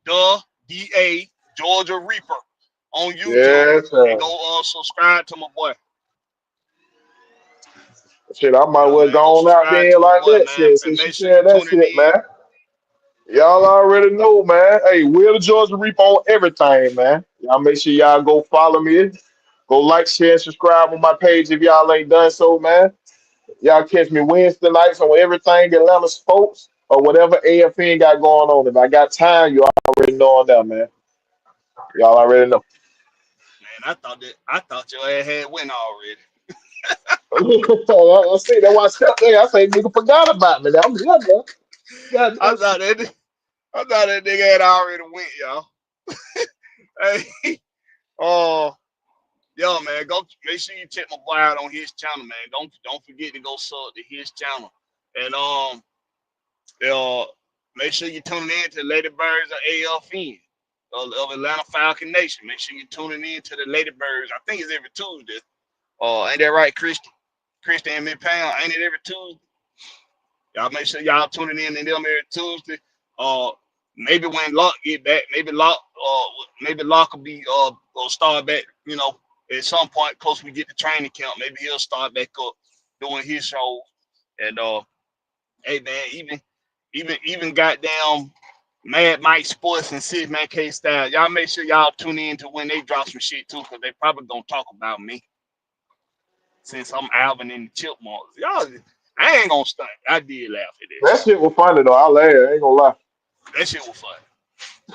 the DA Georgia Reaper on YouTube, Yes, and go subscribe to my boy. shit, I might Yeah, well man, go go on out subscribe there to my like boy, that man, shit and since you make sure you said that tuning shit, in. man. Y'all already know, man. Hey, Will the Georgia Reap on everything, man. Y'all make sure y'all go follow me. Go like, share, and subscribe on my page if y'all ain't done so, man. Y'all catch me Wednesday nights on everything Atlanta sports or whatever AFN got going on. If I got time, you already know on that, man. Y'all already know. Man, I thought your ass had win already. I see that why I stepped there. I say nigga forgot about me. I'm here, man. God, I thought that nigga had already went, y'all. Hey, oh, yo, man, go make sure you check my boy out on his channel, man. Don't forget to go sub to his channel, and uh, make sure you tune in to Lady Birds of AFN of Atlanta Falcon Nation. Make sure you tuning in to the Lady Birds. I think it's every Tuesday. Ain't that right, Christy? Christy and Miss Pound, ain't it every Tuesday? Y'all make sure y'all tuning in to them every Tuesday. Uh, maybe when Lock get back, maybe Lock will be will start back. You know, at some point, close we get to training camp, maybe he'll start back up doing his shows. And hey man, even goddamn Mad Mike Sports and Six Man K Style. Y'all make sure y'all tune in to when they drop some shit too, because they probably gonna talk about me since I'm Alvin and the Chipmunks. Y'all, I ain't gonna stunt. I did laugh at that that shit. shit was funny though. I laughed. I ain't gonna lie. That shit was fun.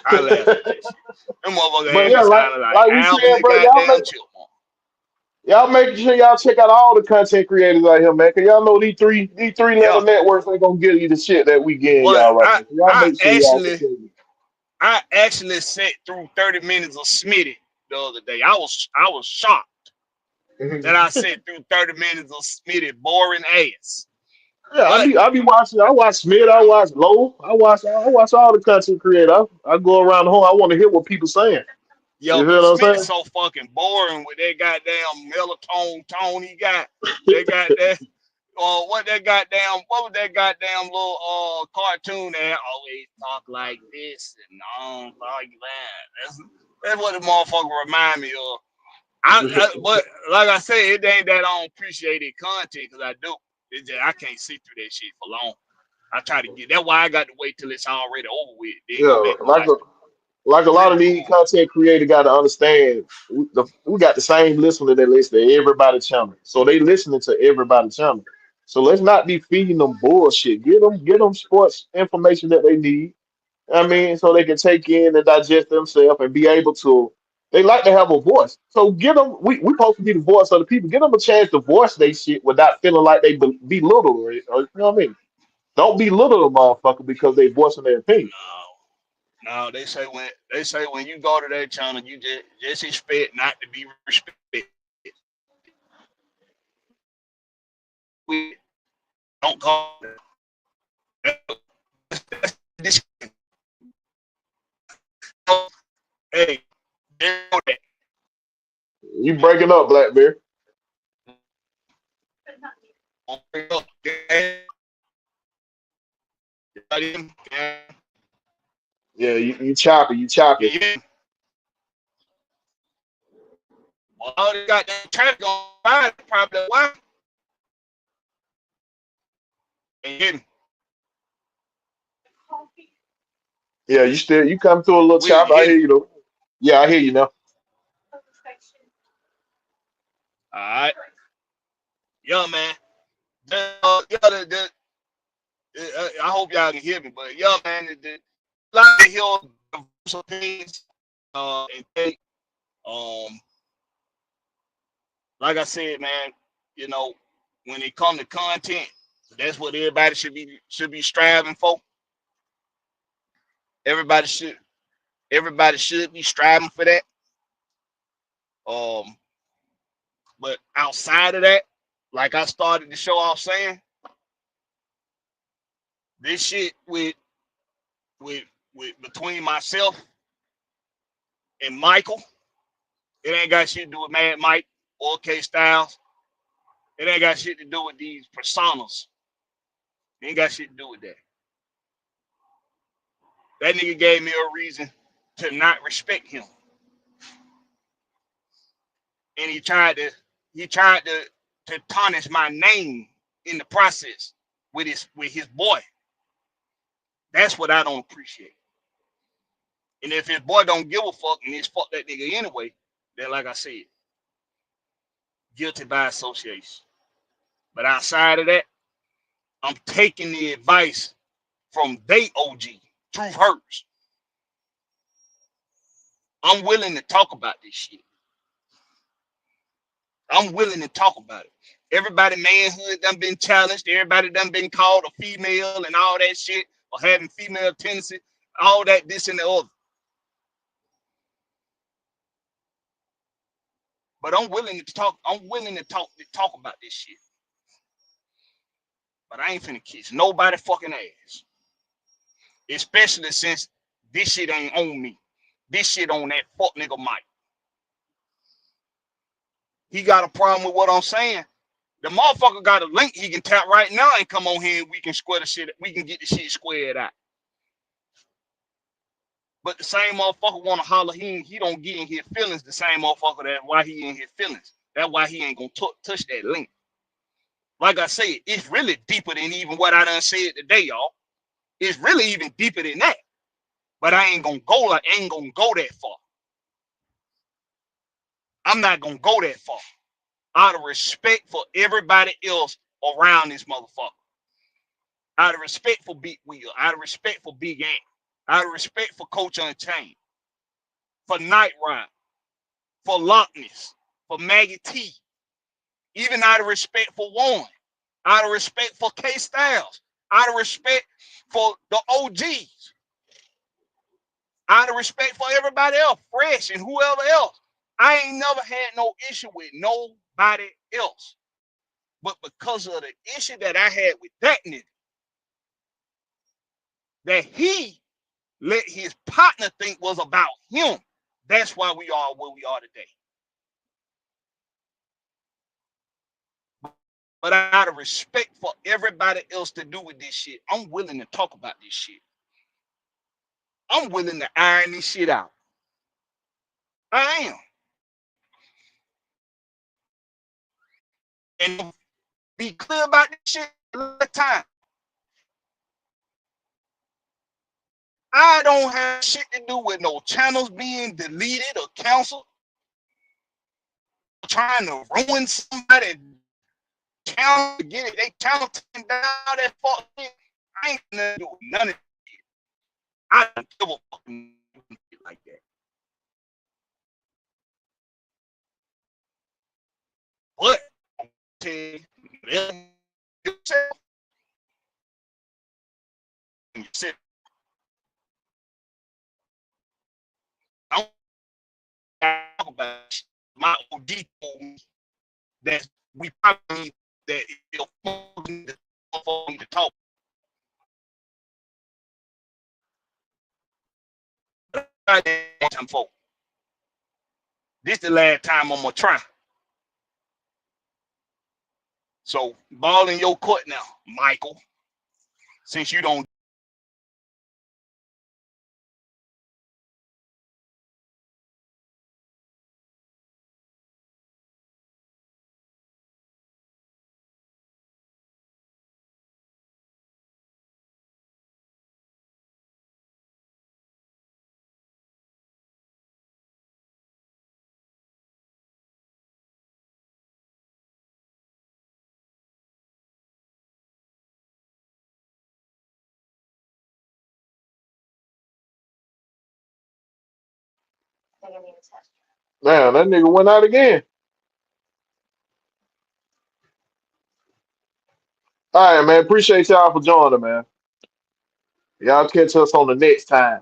I laughed at that shit. Them motherfuckers But had me yeah, sounding like like we Alvin said, the bro, goddamn Chipmunk. y'all make sure y'all check out all the content creators out here, man. Cause y'all know these three Yeah, letter networks ain't gonna give you the shit that we getting boy, y'all right now. So y'all make sure y'all support me. I actually sat through 30 minutes of Smitty the other day. I was shocked that I sat through 30 minutes of Smitty boring ass. Yeah, But I be watching. I watch Smith. I watch Low. I watch all the content creators. I go around the home. I want to hear what people saying. yo, You but feel what I'm Smitty's saying? so fucking boring with that goddamn melatonin tone he got. They got that. What was that goddamn little cartoon that always talk like this and talk like that? That's what the motherfucker remind me of. But like I said, it ain't that I don't appreciate it content because I do. It's just I can't sit through that shit for long. I try to get. That's why I got to wait till it's already over with. Then Yeah, go back and watch the like a lot clip. of these content creators got to understand. We got the same listener that listen to everybody channel, so they listening to everybody channel. So let's not be feeding them bullshit. Get them sports information that they need. I mean, so they can take in and digest themselves and be able to. They like to have a voice. So get them. We supposed to be the voice of the people. Get them a chance to voice their shit without feeling like they belittled or you know what I mean. Don't belittle the motherfucker because they voicing their opinion. No, they say when you go to that channel, you just expect not to be respected. We don't call it. This, hey, they know that. You breaking up, Blackberry. Yeah, you choppy, you choppy. Well, all they got that traffic on fire, probably why. And Yeah, you come through a little Will, choppy. you I hear hear me? you though. Yeah, I hear you now. All right. Yeah, man. I hope y'all can hear me, but yeah, man, a lot of hear diverse opinions and take um like I said, man, you know, when it comes to content, that's what everybody should be striving for. Everybody should everybody should be striving for that. Um, but outside of that, like I started the show off saying, this shit with with between myself and Michael, it ain't got shit to do with Mad Mike or K Styles. It ain't got shit to do with these personas. It ain't got shit to do with that. That nigga gave me a reason to not respect him. And he tried to tarnish my name in the process with his boy. That's what I don't appreciate. And if his boy don't give a fuck and it's fuck that nigga anyway, then like I said, guilty by association. But outside of that, I'm taking the advice from they OG, Truth Hurts. I'm willing to talk about this shit. I'm willing to talk about it. Everybody manhood done been challenged. Everybody done been called a female and all that shit, or having female tendency, all that, this and the other. But I'm willing to talk. I'm willing to talk about this shit. But I ain't finna kiss nobody fucking ass. Especially since this shit ain't on me. This shit on that fuck nigga Mike. He got a problem with what I'm saying. The motherfucker got a link he can tap right now and come on here and we can square the shit. We can get the shit squared out. But the same motherfucker want to holler he don't get in his feelings. The same motherfucker that why he in his feelings. That's why he ain't gonna touch that link. Like I said, it's really deeper than even what I done said today, y'all. It's really even deeper than that. But I ain't gonna go that far. I'm not gonna go that far. Out of respect for everybody else around this motherfucker. Out of respect for Big Wheel. Out of respect for Big Ant. Out of respect for Coach Unchained. For Night Ride. For Lockness. For Maggie T. Even out of respect for Warren. Out of respect for K Styles. Out of respect for the OGs. Out of respect for everybody else. Fresh and whoever else. I ain't never had no issue with nobody else. But because of the issue that I had with that nigga, that he let his partner think was about him, that's why we are where we are today. But out of respect for everybody else to do with this shit, I'm willing to talk about this shit. I'm willing to iron this shit out. I am. And be clear about this shit all the time. I don't have shit to do with no channels being deleted or canceled. Trying to ruin somebody channel to get it. They channel taken down that fuck shit. I ain't gonna do none of it. I don't give a fucking shit like that. But yourself, yourself. I don't talk about my OD told me that we probably that it'll for me to talk. Time for. This the last time I'm gonna try. So ball in your court now, Michael. Since you don't. Man, that nigga went out again. All right, man. Appreciate y'all for joining, man. Y'all catch us on the next time.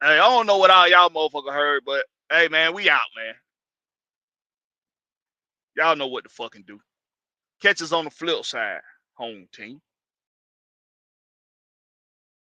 Hey, I don't know what all y'all motherfucker heard, but hey man, we out, man. Y'all know what to fucking do. Catch us on the flip side, home team.